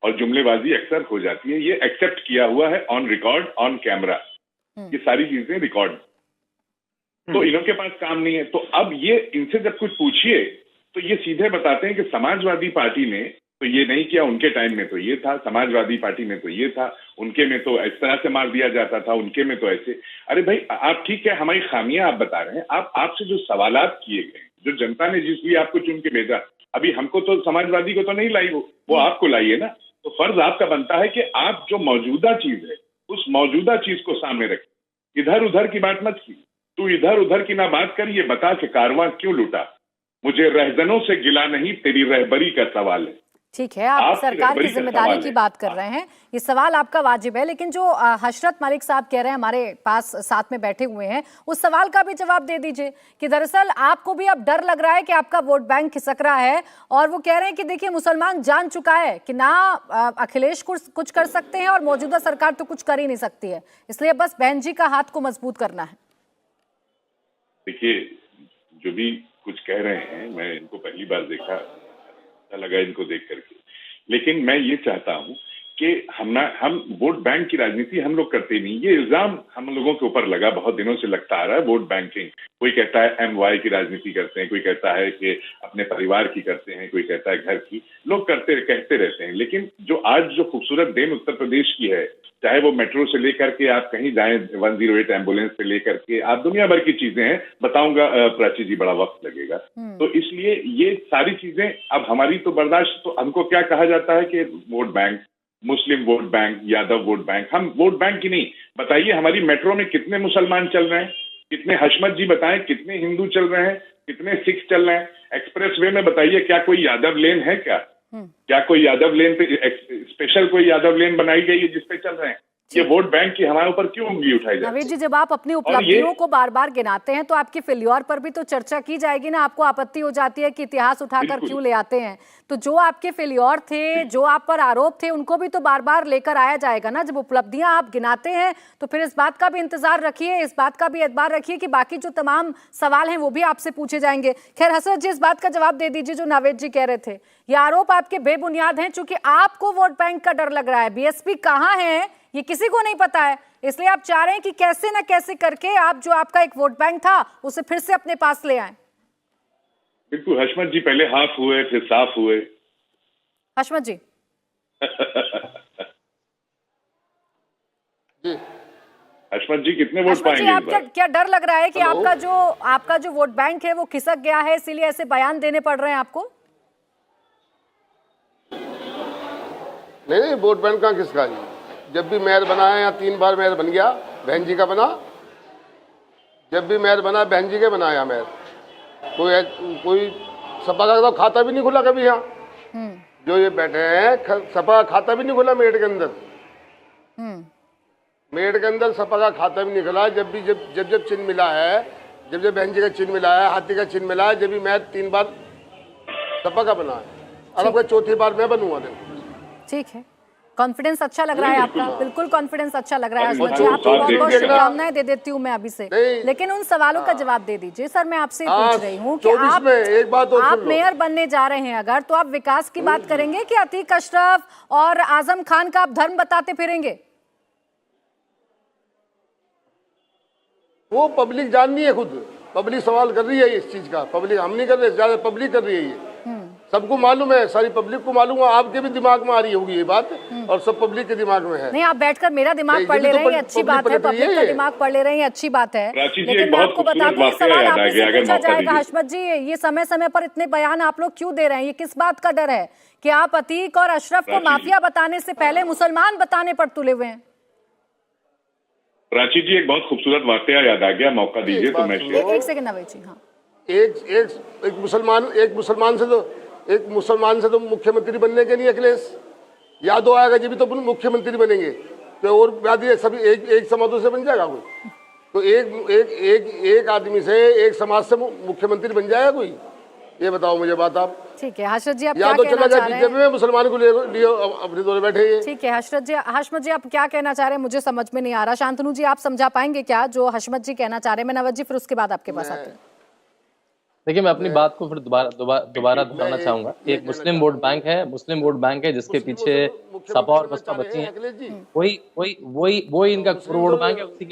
और जुमलेबाजी अक्सर हो जाती है। ये एक्सेप्ट किया हुआ है, ऑन रिकॉर्ड, ऑन कैमरा, ये सारी चीजें रिकॉर्ड। तो इन्हों के पास काम नहीं है। तो अब ये इनसे जब कुछ पूछिए तो ये सीधे बताते हैं कि समाजवादी पार्टी ने तो ये नहीं किया, उनके टाइम में तो ये था, समाजवादी पार्टी में तो ये था, उनके में तो इस तरह से मार दिया जाता था, उनके में तो ऐसे। अरे भाई आप ठीक है, हमारी खामियां आप बता रहे हैं, आपसे जो सवालात किए गए, जो जनता ने जिस लिए आपको चुन के भेजा, अभी हमको तो समाजवादी को तो नहीं लाई, वो आपको लाई है ना। तो फर्ज आपका बनता है कि आप जो मौजूदा चीज है उस मौजूदा चीज को सामने रखें, इधर उधर की बात मत की। तू इधर उधर की ना बात कर, ये बता के कारवां क्यों लूटा, मुझे रहजनों से गिला नहीं, तेरी रहबरी का सवाल है। ठीक है, आप सरकार की जिम्मेदारी की बात कर रहे हैं, ये सवाल आपका वाजिब है, लेकिन जो हशरत मलिक साहब कह रहे हैं हमारे पास साथ में बैठे हुए हैं, उस सवाल का भी जवाब दे दीजिए कि दरअसल आपको भी अब डर लग रहा है कि आपका वोट बैंक खिसक रहा है, और वो कह रहे हैं कि देखिए मुसलमान जान चुका है कि ना अखिलेश कुछ कर सकते हैं और मौजूदा सरकार तो कुछ कर ही नहीं सकती है, इसलिए बस बहन जी का हाथ को मजबूत करना है। देखिए, जो भी कुछ कह रहे हैं, मैं इनको पहली बार देखा, अच्छा लगा इनको देख करके, लेकिन मैं ये चाहता हूं कि हम वोट बैंक की राजनीति हम लोग करते नहीं। ये इल्जाम हम लोगों के ऊपर लगा, बहुत दिनों से लगता आ रहा है वोट बैंकिंग। कोई कहता है MY की राजनीति करते हैं, कोई कहता है कि अपने परिवार की करते हैं, कोई कहता है घर की, लोग कहते रहते हैं। लेकिन जो आज जो खूबसूरत देन उत्तर प्रदेश की है, चाहे वो मेट्रो से लेकर के आप कहीं जाएं, 108 एम्बुलेंस से लेकर के आप दुनिया भर की चीजें हैं, बताऊंगा प्राची जी, बड़ा वक्त लगेगा। तो इसलिए ये सारी चीजें अब हमारी तो बर्दाश्त, तो हमको क्या कहा जाता है कि वोट बैंक, मुस्लिम vote bank, Yadav vote bank, हम वोट बैंक की नहीं। बताइए हमारी मेट्रो में कितने मुसलमान चल रहे हैं, कितने, हशमत जी बताएं कितने हिंदू चल रहे हैं, कितने सिख चल रहे हैं। एक्सप्रेस वे में बताइए क्या कोई यादव लेन है क्या कोई यादव लेन पे स्पेशल कोई यादव लेन बनाई गई है जिसपे चल रहे हैं? ये वोट बैंक की हमारे ऊपर क्यों उंगली उठाई जाती है? नवीद जी, जब आप अपनी उपलब्धियों को बार बार गिनाते हैं तो आपकी फेल्योर पर भी तो चर्चा की जाएगी ना। आपको आपत्ति हो जाती है कि इतिहास उठाकर क्यों ले आते हैं, तो जो आपके फेल्योर थे, जो आप पर आरोप थे, उनको भी तो बार बार लेकर आया जाएगा ना। जब उपलब्धियां आप गिनाते हैं तो फिर इस बात का भी इंतजार रखिए, इस बात का भी एतबार रखिए कि बाकी जो तमाम सवाल हैं वो भी आपसे पूछे जाएंगे। खैर हसरत जी, इस बात का जवाब दे दीजिए जो नावेद जी कह रहे थे, ये आरोप आपके बेबुनियाद हैं, चूंकि आपको वोट बैंक का डर लग रहा है। BSP कहाँ है ये किसी को नहीं पता है, इसलिए आप चाह रहे हैं कि कैसे ना कैसे करके आप जो आपका एक वोट बैंक था उसे फिर से अपने पास ले आए। बिल्कुल हशमत जी, पहले हाफ हुए फिर साफ हुए। हशमत जी हशमत जी कितने वोट पाएंगे? आपका क्या डर लग रहा है कि आपका जो वोट बैंक है वो खिसक गया है, इसीलिए ऐसे बयान देने पड़ रहे हैं आपको? नहीं, वोट बैंक कहाँ खिसका जी? जब भी मेयर बना है, या 3 बार मेयर बन गया, बहन जी का बना, जब भी मेयर बना बहन जी के बनाया मेयर। कोई सपा का तो खाता भी नहीं खुला कभी यहाँ, जो ये बैठे हैं सपा का खाता भी नहीं खुला मेड के अंदर। मेड के अंदर सपा का खाता भी नहीं खुला। जब चिन्ह मिला है, जब बहन जी का चिन्ह मिला है, हाथी का चिन्ह मिला है, जब भी मेयर 3 बार सपा का बना है, और अब 4थी बार मैं बनूंगा। ठीक है, कॉन्फिडेंस अच्छा लग रहा है आपका, बिल्कुल कॉन्फिडेंस अच्छा लग रहा है। आपको बहुत बहुत शुभकामनाएं दे देती हूँ मैं अभी से, लेकिन उन सवालों का जवाब दे दीजिए। सर, मैं आपसे पूछ रही हूँ कि आप मेयर बनने जा रहे हैं अगर, तो आप विकास की बात करेंगे कि अतीक अशरफ और आजम खान का आप धर्म बताते फिरेंगे? वो पब्लिक जाननी है, खुद पब्लिक सवाल कर रही है इस चीज का। पब्लिक हम नहीं कर रहे, ज्यादा पब्लिक कर रही है। ये सबको मालूम है, सारी पब्लिक को मालूम है। आपके भी दिमाग में आ रही होगी ये बात, और सब पब्लिक के दिमाग में है। नहीं, आप बैठकर मेरा दिमाग पढ़ ले रहे हैं, अच्छी बात है। पब्लिक का दिमाग पढ़ ले रहे हैं, अच्छी बात है। लेकिन मैं आपको बता दूं, सवाल आपसे पूछा जाएगा हशमत जी, ये समय समय पर इतने बयान आप लोग क्यों दे रहे हैं? ये किस बात का डर है कि आप अतीक और अशरफ को माफिया बताने से पहले मुसलमान बताने पर तुले हुए हैं? प्राची जी, एक बहुत खूबसूरत वाकया याद आ गया, मौका दीजिए तो मैं एक सेकंड नवेद जी। हाँ, एक मुसलमान से तो मुख्यमंत्री बनने के नहीं अखिलेश यादव आएगा, जब भी तो मुख्यमंत्री बनेंगे। तो और वादी सभी एक समाजों से बन जाएगा कोई? तो एक आदमी से, एक समाज से मुख्यमंत्री बन जाएगा कोई? ये बताओ मुझे बात आप। ठीक है हशरत जी, आप क्या कहना चाह रहे हैं? मुसलमान को लिए अपने दौरे बैठे हैं। ठीक है हशरत जी, हशमत जी आप क्या कहना चाह रहे हैं? मुझे समझ में नहीं आ रहा। शांतनु जी, आप समझा पाएंगे क्या जो हशमत जी कहना चाह रहे हैं? मैं नवद जी फिर उसके बाद आपके पास आते हैं। देखिए, मैं अपनी बात को फिर दोबारा दोहराना चाहूंगा। एक मुस्लिम वोट बैंक है जिसके पीछे सपा और बसपा बची हैं। वही इनका वोट बैंक है, उसी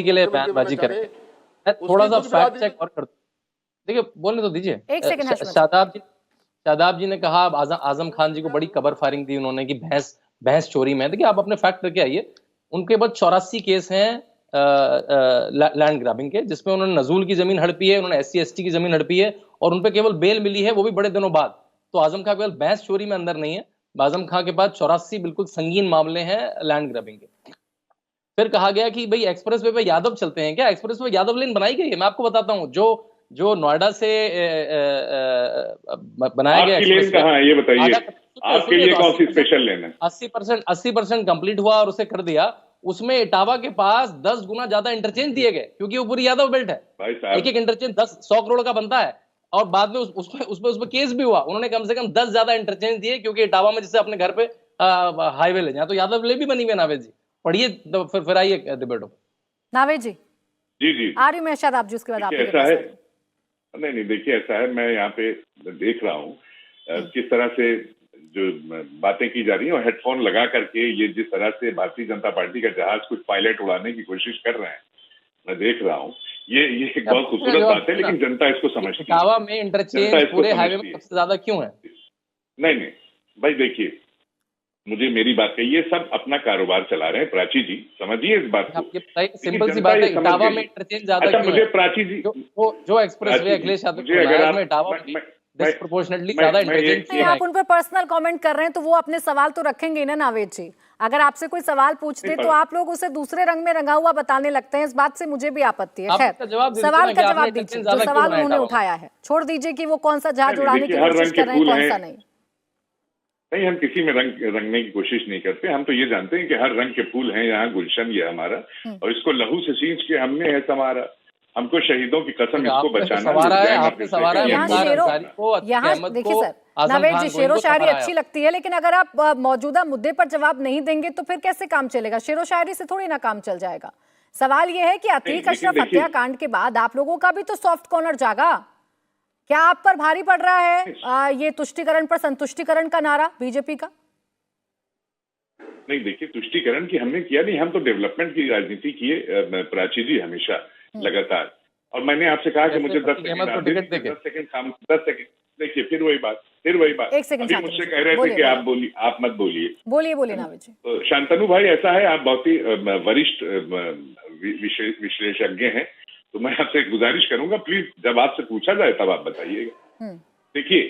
के लिए बयानबाजी करेंगे। मैं थोड़ा सा उसकी कुछ फैक्ट चेक और कर, देखिए बोलने तो दीजिए। एक सेकंड हर्षवर्धन। शादाब जी ने कहा आजम खान जी को बड़ी कबर फायरिंग दी उन्होंने कि भैंस चोरी में। देखिए आप अपने फैक्ट लेके आइए, उनके बाद 84 केस हैं लैंड ग्रैबिंग के, जिसमें उन्होंने नजूल की जमीन हड़पी है, उन्होंने SC ST की जमीन हड़पी है, और उनपे केवल बेल मिली है, वो भी बड़े दिनों बाद। तो आजम खान केवल भैंस चोरी में अंदर नहीं है, आजम खान के पास 84 बिल्कुल संगीन मामले हैं लैंड ग्रैबिंग के। फिर कहा गया कि भाई एक्सप्रेस वे पे यादव चलते हैं क्या? एक्सप्रेस वे यादव लेन बनाई गई है, मैं आपको बताता हूँ। जो नोएडा से बनाया गया लेन कहाँ है ये बताइए, आपके लिए कौन सी स्पेशल लेन है? 80% कंप्लीट हुआ और उसे कर दिया। उसमें इटावा के पास 10 गुना ज्यादा इंटरचेंज दिए गए, क्योंकि वो पूरी यादव बेल्ट है। एक इंटरचेंज 100 करोड़ का बनता है, और बाद में उसमें केस भी हुआ। उन्होंने कम से कम 10 ज्यादा इंटरचेंज दिए, क्योंकि इटावा में जिससे अपने घर पे हाईवे ले जाए, तो यादव ले भी बनी हुई। नावेद जी पढ़िए, तो फिर आइए डिबेट हो। नावेद जी जी आ रही मैं शादाब जी, उसके बाद आपके ऐसा है। नहीं देखिए ऐसा है, मैं यहाँ पे देख रहा हूँ किस तरह से जो बातें की जा रही हैं, और हेडफोन लगा करके ये जिस तरह से भारतीय जनता पार्टी का जहाज कुछ पायलट उड़ाने की कोशिश कर रहे हैं, मैं देख रहा हूँ। ये एक बहुत खूबसूरत बात है, लेकिन जनता इसको समझती है। इटावा में इंटरचेंज पूरे हाईवे में सबसे ज्यादा क्यों है? नहीं भाई देखिए, मुझे मेरी बात कहिए, सब अपना कारोबार चला रहे हैं। प्राची जी समझिए इस बात को, सिंपल सी बात है, इटावा में इंटरचेंज ज्यादा क्यों है? मुझे प्राची जी जो एक्सप्रेसवे अखिलेश यादव में इटावा में डिस्प्रोपोर्शनली ज्यादा इंटरचेंज नहीं, आप उन पर पर्सनल कमेंट कर रहे हैं, तो वो अपने सवाल तो रखेंगे ना नावेद जी। अगर आपसे कोई सवाल पूछते तो आप लोग उसे दूसरे रंग में रंगा हुआ बताने लगते हैं, इस बात से मुझे भी आपत्ति है। खैर, सवाल का जवाब दीजिए, जो सवाल उन्होंने उठाया है। छोड़ दीजिए कि वो कौन सा जहाज उड़ाने की कोशिश कर रहे हैं, कौन सा नहीं। नहीं, हम किसी में रंगने की कोशिश नहीं करते। हम तो ये जानते हैं कि हर रंग के फूल हैं यहाँ, गुलशन ये हमारा, और इसको लहू से सींच के हमने है संवारा। हमको शहीदों की कसम इसको बचाना है। यहाँ देखिए सर, नावेद जी, शेरो शायरी अच्छी लगती है, लेकिन अगर आप मौजूदा मुद्दे पर जवाब नहीं देंगे तो फिर कैसे काम चलेगा? शेरो शायरी से थोड़ी ना काम चल जाएगा। सवाल ये है कि अतीक अशरफ हत्याकांड के बाद आप लोगों का भी तो सॉफ्ट कॉर्नर जागा। क्या आप पर भारी पड़ रहा है ये तुष्टीकरण पर संतुष्टीकरण का नारा बीजेपी का? नहीं देखिए, तुष्टीकरण की हमने किया नहीं, हम तो डेवलपमेंट की राजनीति किए प्राची जी हमेशा लगातार। और मैंने आपसे कहा कि मुझे 10 सेकंड देखिए, फिर वही बात एक सेकंड मुझसे कह रहे थे कि आप मत बोलिए नावेद जी। तो शांतनु भाई, ऐसा है, आप बहुत ही वरिष्ठ विश्लेषज्ञ हैं, तो मैं आपसे गुजारिश करूंगा, प्लीज जब आपसे पूछा जाए तब आप बताइएगा। देखिए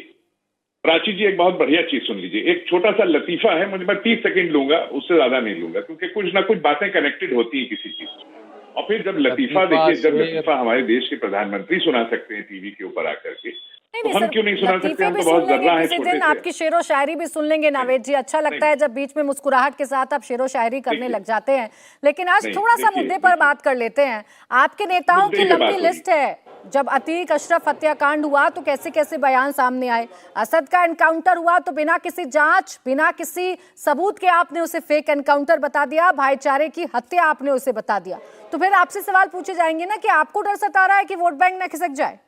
प्राची जी, एक बहुत बढ़िया चीज सुन लीजिए, एक छोटा सा लतीफा है, मुझे मैं 30 सेकंड लूंगा, उससे ज्यादा नहीं लूंगा, क्योंकि कुछ ना कुछ बातें कनेक्टेड होती है किसी चीज से। और फिर जब लतीफा देखिए, जब लतीफा हमारे देश के प्रधानमंत्री सुना सकते हैं टीवी के ऊपर आकर के, तो हम क्यों नहीं सुना सकते? हम तो बहुत जर्रा है छोटे से। आपकी शेरो शायरी भी सुन लेंगे नावेद जी। अच्छा लगता है जब बीच में मुस्कुराहट के साथ आप शेरो शायरी करने लग जाते हैं, लेकिन आज थोड़ा सा मुद्दे पर बात कर लेते हैं। आपके नेताओं की लंबी लिस्ट है। जब अतीक अशरफ हत्याकांड हुआ तो कैसे कैसे बयान सामने आए, असद का एनकाउंटर हुआ तो बिना किसी जांच, बिना किसी सबूत के आपने उसे फेक एनकाउंटर बता दिया, भाईचारे की हत्या आपने उसे बता दिया। तो फिर आपसे सवाल पूछे जाएंगे ना कि आपको डर सता रहा है कि वोट बैंक न खिसक जाए?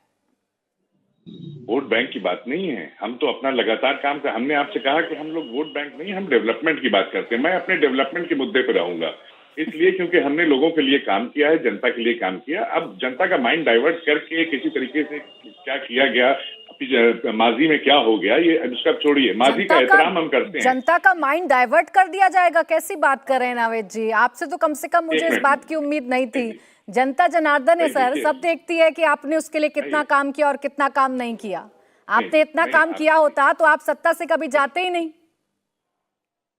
वोट बैंक की बात नहीं है, हम तो अपना लगातार काम कर, हमने आपसे कहा कि हम लोग वोट बैंक नहीं, हम डेवलपमेंट की बात करते हैं। मैं अपने डेवलपमेंट के मुद्दे पर रहूंगा, इसलिए क्योंकि हमने लोगों के लिए काम किया है, जनता के लिए काम किया। अब जनता का माइंड डाइवर्ट करके किसी तरीके से क्या किया गया, माजी में क्या हो गया, ये उसका छोड़िए, माजी का एहतराम हम करते हैं। जनता का माइंड डाइवर्ट कर दिया जाएगा, कैसी बात कर रहे हैं नावेद जी? आपसे तो कम से कम मुझे इस बात की उम्मीद नहीं थी। जनता जनार्दन है सर, सब देखती है कि आपने उसके लिए कितना काम किया और कितना काम नहीं किया। आपने इतना काम किया होता तो आप सत्ता से कभी जाते ही नहीं।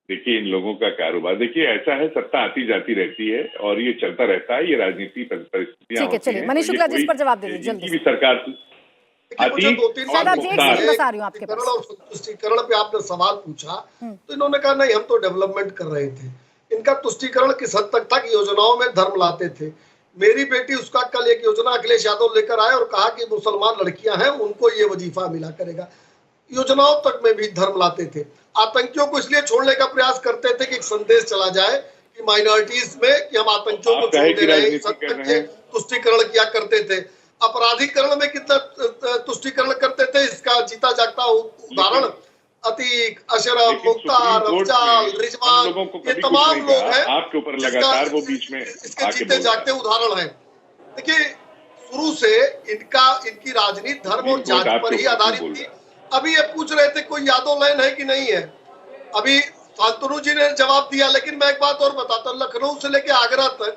देखिए, इन लोगों का कारोबार, देखिए ऐसा है, सत्ता आती जाती रहती है और ये चलता रहता है, ये राजनीति परिस्थितियां। ठीक है, चलिए मनीष शुक्ला जी इस पर जवाब दे दीजिए जल्दी। सरकार तुष्टीकरण पे आपने सवाल पूछा तो इन्होंने कहा नहीं, हम तो डेवलपमेंट कर रहे थे। इनका तुष्टीकरण किस हद तक था कि योजनाओं में धर्म लाते थे। मेरी बेटी उसका कल एक योजना अखिलेश यादव लेकर आए और कहा कि मुसलमान लड़कियां हैं उनको ये वजीफा मिला करेगा। योजनाओं तक में भी धर्म लाते थे। आतंकियों को इसलिए छोड़ने का प्रयास करते थे कि एक संदेश चला जाए कि माइनॉरिटीज में कि हम आतंकियों को छोड़ दे रहे हैं। तुष्टीकरण किया करते थे। अपराधीकरण में कितना तुष्टीकरण करते थे, इसका जीता जागता उदाहरण अतीक, अशरफ, मुख्तार, अफजाल, रिजवान, ये तमाम लोग हैं आपके ऊपर लगातार वो बीच में इसके जीते जागते उदाहरण हैं। देखिए, शुरू से इनकी राजनीति धर्म और जाति पर ही आधारित थी। अभी ये पूछ रहे थे कोई यादव लाइन है कि नहीं है, अभी शांतनु जी ने जवाब दिया। लेकिन मैं एक बात और बताता हूँ, लखनऊ से लेकर आगरा तक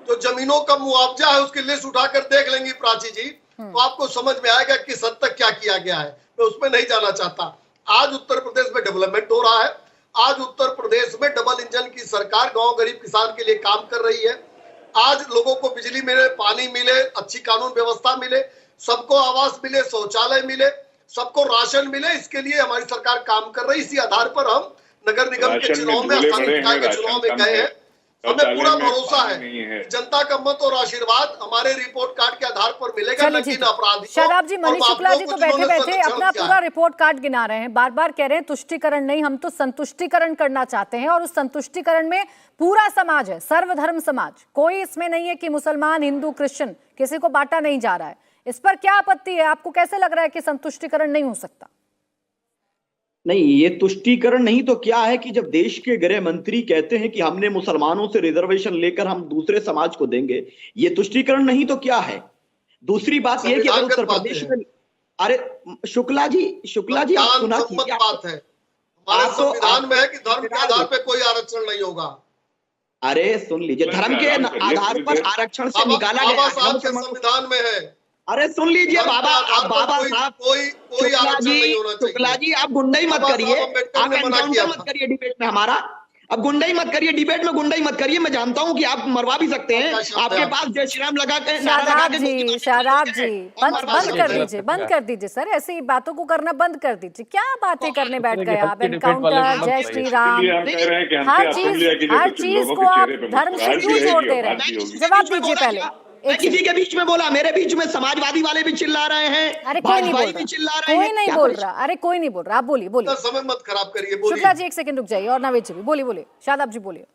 जो जमीनों का मुआवजा है उसकी लिस्ट उठाकर देख लेंगी प्राची जी, तो आपको समझ में आएगा कि किस हद तक क्या किया गया है। मैं उसमें नहीं जाना चाहता। आज उत्तर प्रदेश में डेवलपमेंट हो रहा है। आज उत्तर प्रदेश में डबल इंजन की सरकार गांव गरीब किसान के लिए काम कर रही है। आज लोगों को बिजली मिले, पानी मिले, अच्छी कानून व्यवस्था मिले, सबको आवास मिले, शौचालय मिले, सबको राशन मिले, इसके लिए हमारी सरकार काम कर रही है। इसी आधार पर हम नगर निगम के चुनाव में, स्थानीय निकाय के चुनाव में गए हैं। हमें पूरा भरोसा है जनता का मत और आशीर्वाद हमारे रिपोर्ट कार्ड के आधार पर मिलेगा। लेकिन अपराधी शादाब जी, मनीष शुक्ला जी तो बैठे बैठे अपना पूरा रिपोर्ट कार्ड गिना रहे हैं, बार बार कह रहे हैं तुष्टिकरण नहीं, हम तो संतुष्टिकरण करना चाहते हैं। और उस संतुष्टिकरण में पूरा समाज है, सर्वधर्म समाज, कोई इसमें नहीं है कि मुसलमान, हिंदू, क्रिश्चियन, किसी को बांटा नहीं जा रहा है। इस पर क्या आपत्ति है? आपको कैसे लग रहा है कि संतुष्टिकरण नहीं हो सकता? नहीं, ये तुष्टीकरण नहीं तो क्या है कि जब देश के गृह मंत्री कहते हैं कि हमने मुसलमानों से रिजर्वेशन लेकर हम दूसरे समाज को देंगे, ये तुष्टीकरण नहीं तो क्या है? दूसरी बात यह कि अगर उत्तर प्रदेश में, अरे शुक्ला जी आप सुना बात है, हमारे संविधान में है कि धर्म के आधार पे कोई आरक्षण नहीं होगा। अरे सुन लीजिए, धर्म के आधार पर आरक्षण से निकाला गया संविधान में है। अरे सुन लीजिए बाबा साहब, कोई आरक्षण नहीं होना चाहिए। शुक्ला जी आप गुंडाई मत करिए, आप एनकाउंटर मत करिए डिबेट में हमारा, अब गुंडाई मत करिए डिबेट में, गुंडाई मत करिए। मैं जानता हूं कि आप मरवा भी सकते हैं, आपके पास जय श्री राम लगा के शादाब जी बंद कर दीजिए सर, ऐसी बातों को करना बंद कर दीजिए। क्या बातें करने बैठ गए आप? एनकाउंटर, जय श्री राम, हर चीज को आप धर्म से क्यों जोड़ दे रहे हैं? जवाब दीजिए पहले। किसी के बीच में बोला, मेरे बीच में समाजवादी वाले भी चिल्ला रहे हैं, अरे कोई नहीं बोल रहा, अरे कोई नहीं बोल रहा, आप बोलिए। समय मत खराब करिए। शुक्ला जी एक सेकंड रुक जाइए, और नावेद जी भी बोलिए। शादाब जी बोलिए।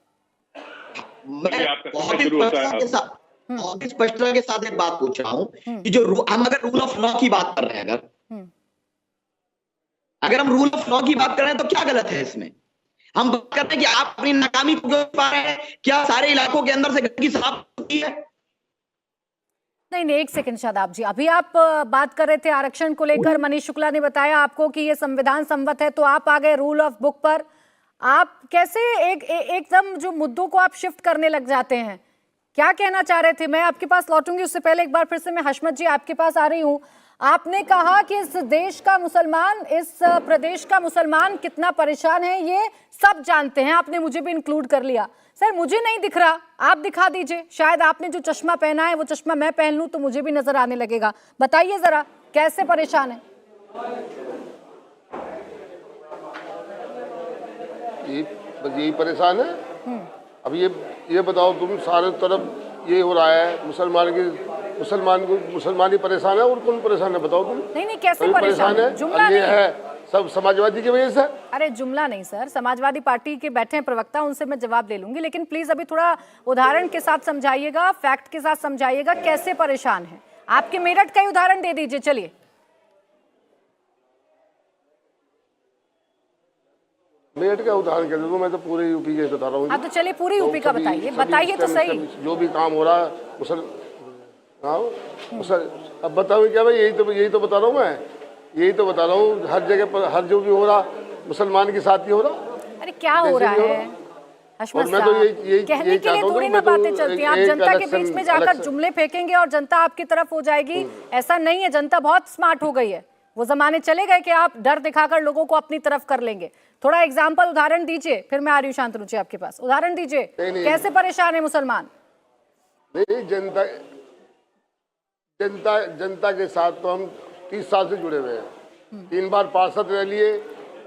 बहुत स्पष्टता के साथ एक बात पूछ रहा हूँ कि जो हम अगर रूल ऑफ लॉ की बात कर रहे हैं, अगर हम रूल ऑफ लॉ की बात कर रहे हैं तो क्या गलत है इसमें? हम बात कर रहे हैं कि आप अपनी नाकामी को पा रहे हैं, क्या सारे इलाकों के अंदर से गंदगी साफ होती है? नहीं, एक सेकंड शादाब जी, अभी आप बात कर रहे थे आरक्षण को लेकर, मनीष शुक्ला ने बताया आपको कि ये संविधान सम्मत है, तो आप आ गए रूल ऑफ बुक पर। आप कैसे एकदम जो मुद्दों को आप शिफ्ट करने लग जाते हैं? क्या कहना चाह रहे थे? मैं आपके पास लौटूंगी, उससे पहले एक बार फिर से मैं हशमत जी आपके पास आ रही हूँ। आपने कहा कि इस देश का मुसलमान, इस प्रदेश का मुसलमान कितना परेशान है ये सब जानते हैं, आपने मुझे भी इंक्लूड कर लिया। सर मुझे नहीं दिख रहा, आप दिखा दीजिए, शायद आपने जो चश्मा पहना है वो चश्मा मैं पहन लूं तो मुझे भी नजर आने लगेगा। बताइए जरा कैसे परेशान है? यही परेशान है। अब ये बताओ तुम, सारे तरफ ये हो रहा है, मुसलमान ही परेशान है, और कौन परेशान है बताओ तुम? नहीं कैसे परेशान है? जुमला ये है सब समाजवादी की वजह से। अरे जुमला नहीं सर, समाजवादी पार्टी के बैठे हैं प्रवक्ता, उनसे मैं जवाब ले लूंगी, लेकिन प्लीज अभी थोड़ा उदाहरण के साथ समझाइएगा, फैक्ट के साथ समझाइएगा कैसे परेशान है। आपके मेरठ का ही उदाहरण दे दीजिए। चलिए मेरठ का उदाहरण कर दो, मैं तो पूरे यूपी के बता रहा हूँ। हाँ तो चलिए पूरी यूपी का बताइए, बताइए तो सही। जो भी काम हो रहा है अब बताओ क्या भाई, यही तो बता रहा हूँ मैं, यही तो बता रहा हूँ। हर जगह पर हर जो भी हो रहा मुसलमान के साथ ही हो रहा। अरे क्या हो रहा है हशमत साहब? कहने के लिए थोड़ी ना बातें चलती हैं। आप जनता के बीच में जाकर जुमले फेंकेंगे और जनता आपकी तरफ हो जाएगी, ऐसा नहीं है। जनता बहुत स्मार्ट हो गई है, वो जमाने चले गए कि आप डर दिखाकर लोगों को अपनी तरफ कर लेंगे। थोड़ा एग्जाम्पल, उदाहरण दीजिए, फिर मैं आ रही हूँ शांतनु जी आपके पास। उदाहरण दीजिए कैसे परेशान है मुसलमान? नहीं, जनता के साथ तो हम 30 साल से जुड़े हुए हैं। 3 बार पार्षद रह लिए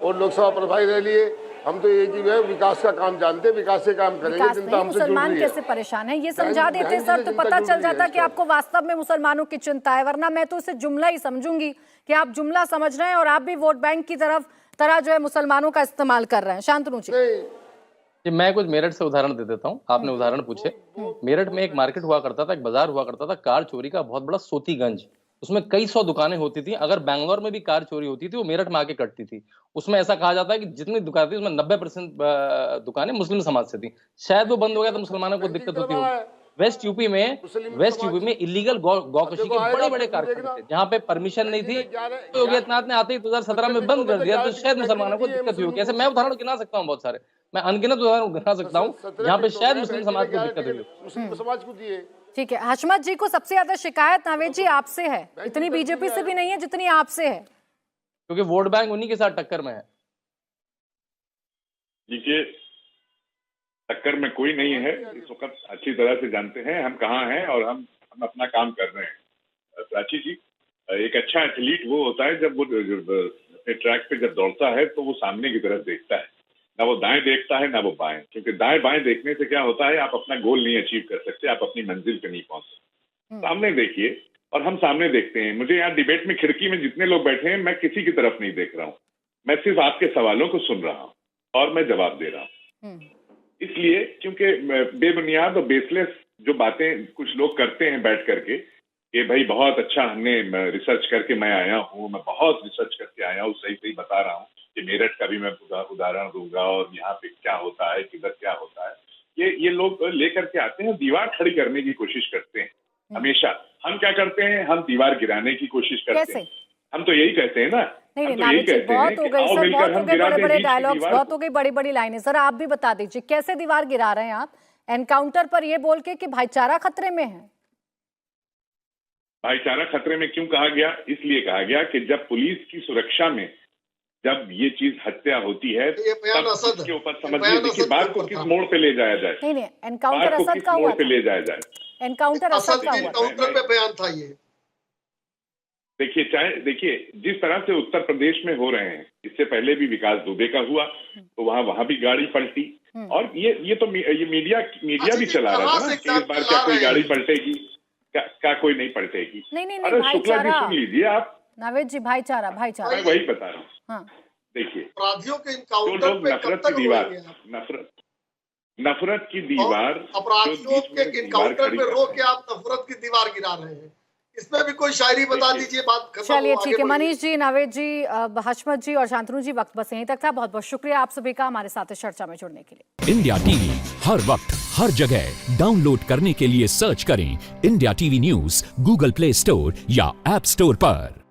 और लोकसभा प्रभारी रह लिए। हम तो एक ही विकास का काम जानते हैं, विकास से काम करेंगे। जनता हमसे जुड़ रही है। मुसलमान कैसे परेशान है ये समझा देते सर, तो पता चल जाता कि आपको वास्तव में मुसलमानों की चिंता है। वरना मैं तो इसे जुमला ही समझूंगी कि आप जुमला समझ रहे हैं और आप भी वोट बैंक की तरह जो है मुसलमानों का इस्तेमाल कर रहे हैं। शांतनु जी, मैं कुछ मेरठ से उदाहरण दे देता हूँ। आपने उदाहरण पूछे, मेरठ में एक मार्केट हुआ करता था, एक बाजार हुआ करता था, कार चोरी का बहुत बड़ा सोतीगंज। उसमें कई 100 दुकानें होती थी। अगर बैंगलोर में भी कार चोरी होती थी वो मेरठ में आके कटती थी। उसमें ऐसा कहा जाता है कि जितनी दुकानें थी उसमें 90% दुकानें मुस्लिम समाज से थी। शायद वो बंद हो गया तो मुसलमानों को दिक्कत होती होगी। वेस्ट यूपी में इलीगल गौकशी के बड़े बड़े कारखाने थे जहाँ पे परमिशन नहीं थी। तो योगी आदित्यनाथ ने आते ही 2017 में बंद कर दिया, तो शायद मुसलमानों को दिक्कत हुई होगी। ऐसे मैं उदाहरण गिना सकता हूँ बहुत सारे, मैं अनगिनत उदाहरण गिना सकता हूँ जहाँ पे शायद मुस्लिम समाज को दिक्कत हुई। मुस्लिम समाज को दिए। ठीक है, हशमत जी को सबसे ज्यादा शिकायत नावेद जी आपसे है, इतनी बीजेपी से भी नहीं है जितनी आपसे है, क्योंकि वोट बैंक उन्हीं के साथ टक्कर में है। देखिए, टक्कर में कोई नहीं है, इस वक्त अच्छी तरह से जानते हैं हम कहाँ हैं और हम अपना काम कर रहे हैं। प्राची जी, एक अच्छा एथलीट वो होता है जब वो अपने ट्रैक पे जब दौड़ता है तो वो सामने की तरफ देखता है, ना वो दाएं देखता है ना वो बाएं, क्योंकि दाएं बाएं देखने से क्या होता है, आप अपना गोल नहीं अचीव कर सकते, आप अपनी मंजिल पे नहीं पहुंच सकते। सामने देखिए, और हम सामने देखते हैं। मुझे यहाँ डिबेट में खिड़की में जितने लोग बैठे हैं, मैं किसी की तरफ नहीं देख रहा हूँ, मैं सिर्फ आपके सवालों को सुन रहा हूँ और मैं जवाब दे रहा हूँ। इसलिए क्योंकि बेबुनियाद और बेसलेस जो बातें कुछ लोग करते हैं बैठ करके कि भाई बहुत अच्छा हमने रिसर्च करके मैं आया हूँ, मैं बहुत रिसर्च करके आया हूँ, सही सही बता रहा हूँ कि मेरठ का भी मैं उदाहरण दूंगा और यहाँ पे क्या होता है, किधर क्या होता है। ये लोग लेकर के आते हैं, दीवार खड़ी करने की कोशिश करते हैं हमेशा। हम क्या करते हैं, हम दीवार गिराने की कोशिश करते हैं। हम तो यही कहते हैं ना, नहीं, नावेद जी बहुत हो गई सर, बहुत हो गए बड़े बड़े डायलॉग्स, बहुत हो गई बड़ी बड़ी लाइनें। सर आप भी बता दीजिए कैसे दीवार गिरा रहे हैं आप एनकाउंटर पर ये बोल के कि भाईचारा खतरे में है? भाईचारा खतरे में क्यों कहा गया? इसलिए कहा गया कि जब पुलिस की सुरक्षा में जब ये चीज हत्या होती है तब उसके ऊपर समझिए, देखिए बात को किस मोड़ पे ले जाया जाए। नहीं, एनकाउंटर असद का हुआ पे ले जाया जाए, एनकाउंटर असद का एनकाउंटर में बयान था ये। देखिए जिस तरह से उत्तर प्रदेश में हो रहे हैं, इससे पहले भी विकास दुबे का हुआ तो वहां भी गाड़ी पलटी, और ये तो ये मीडिया भी चला रहा था ना कि इस बार क्या कोई गाड़ी पलटेगी, क्या कोई नहीं पलटेगी। नहीं, अरे शुक्ला जी सुन लीजिए आप, नावेद जी, भाईचारा मैं वही बता रहा हूँ। हाँ। देखिए, अपराधियों के जो इनकाउंटर लोग पे नफरत की दीवार, नफरत की दीवार, अपराधियों के इनकाउंटर पे रोक के आप नफरत की दीवार गिरा रहे हैं, इसमें भी कोई शायरी बता दीजिए, बात खत्म। चलिए ठीक है, मनीष जी, नावेद जी, हशमत जी और शांतनु जी, वक्त बस यहीं तक था। बहुत बहुत शुक्रिया आप सभी का हमारे साथ इस चर्चा में जुड़ने के लिए। इंडिया टीवी हर वक्त हर जगह डाउनलोड करने के लिए सर्च करें India TV news Google play store या ऐप स्टोर पर।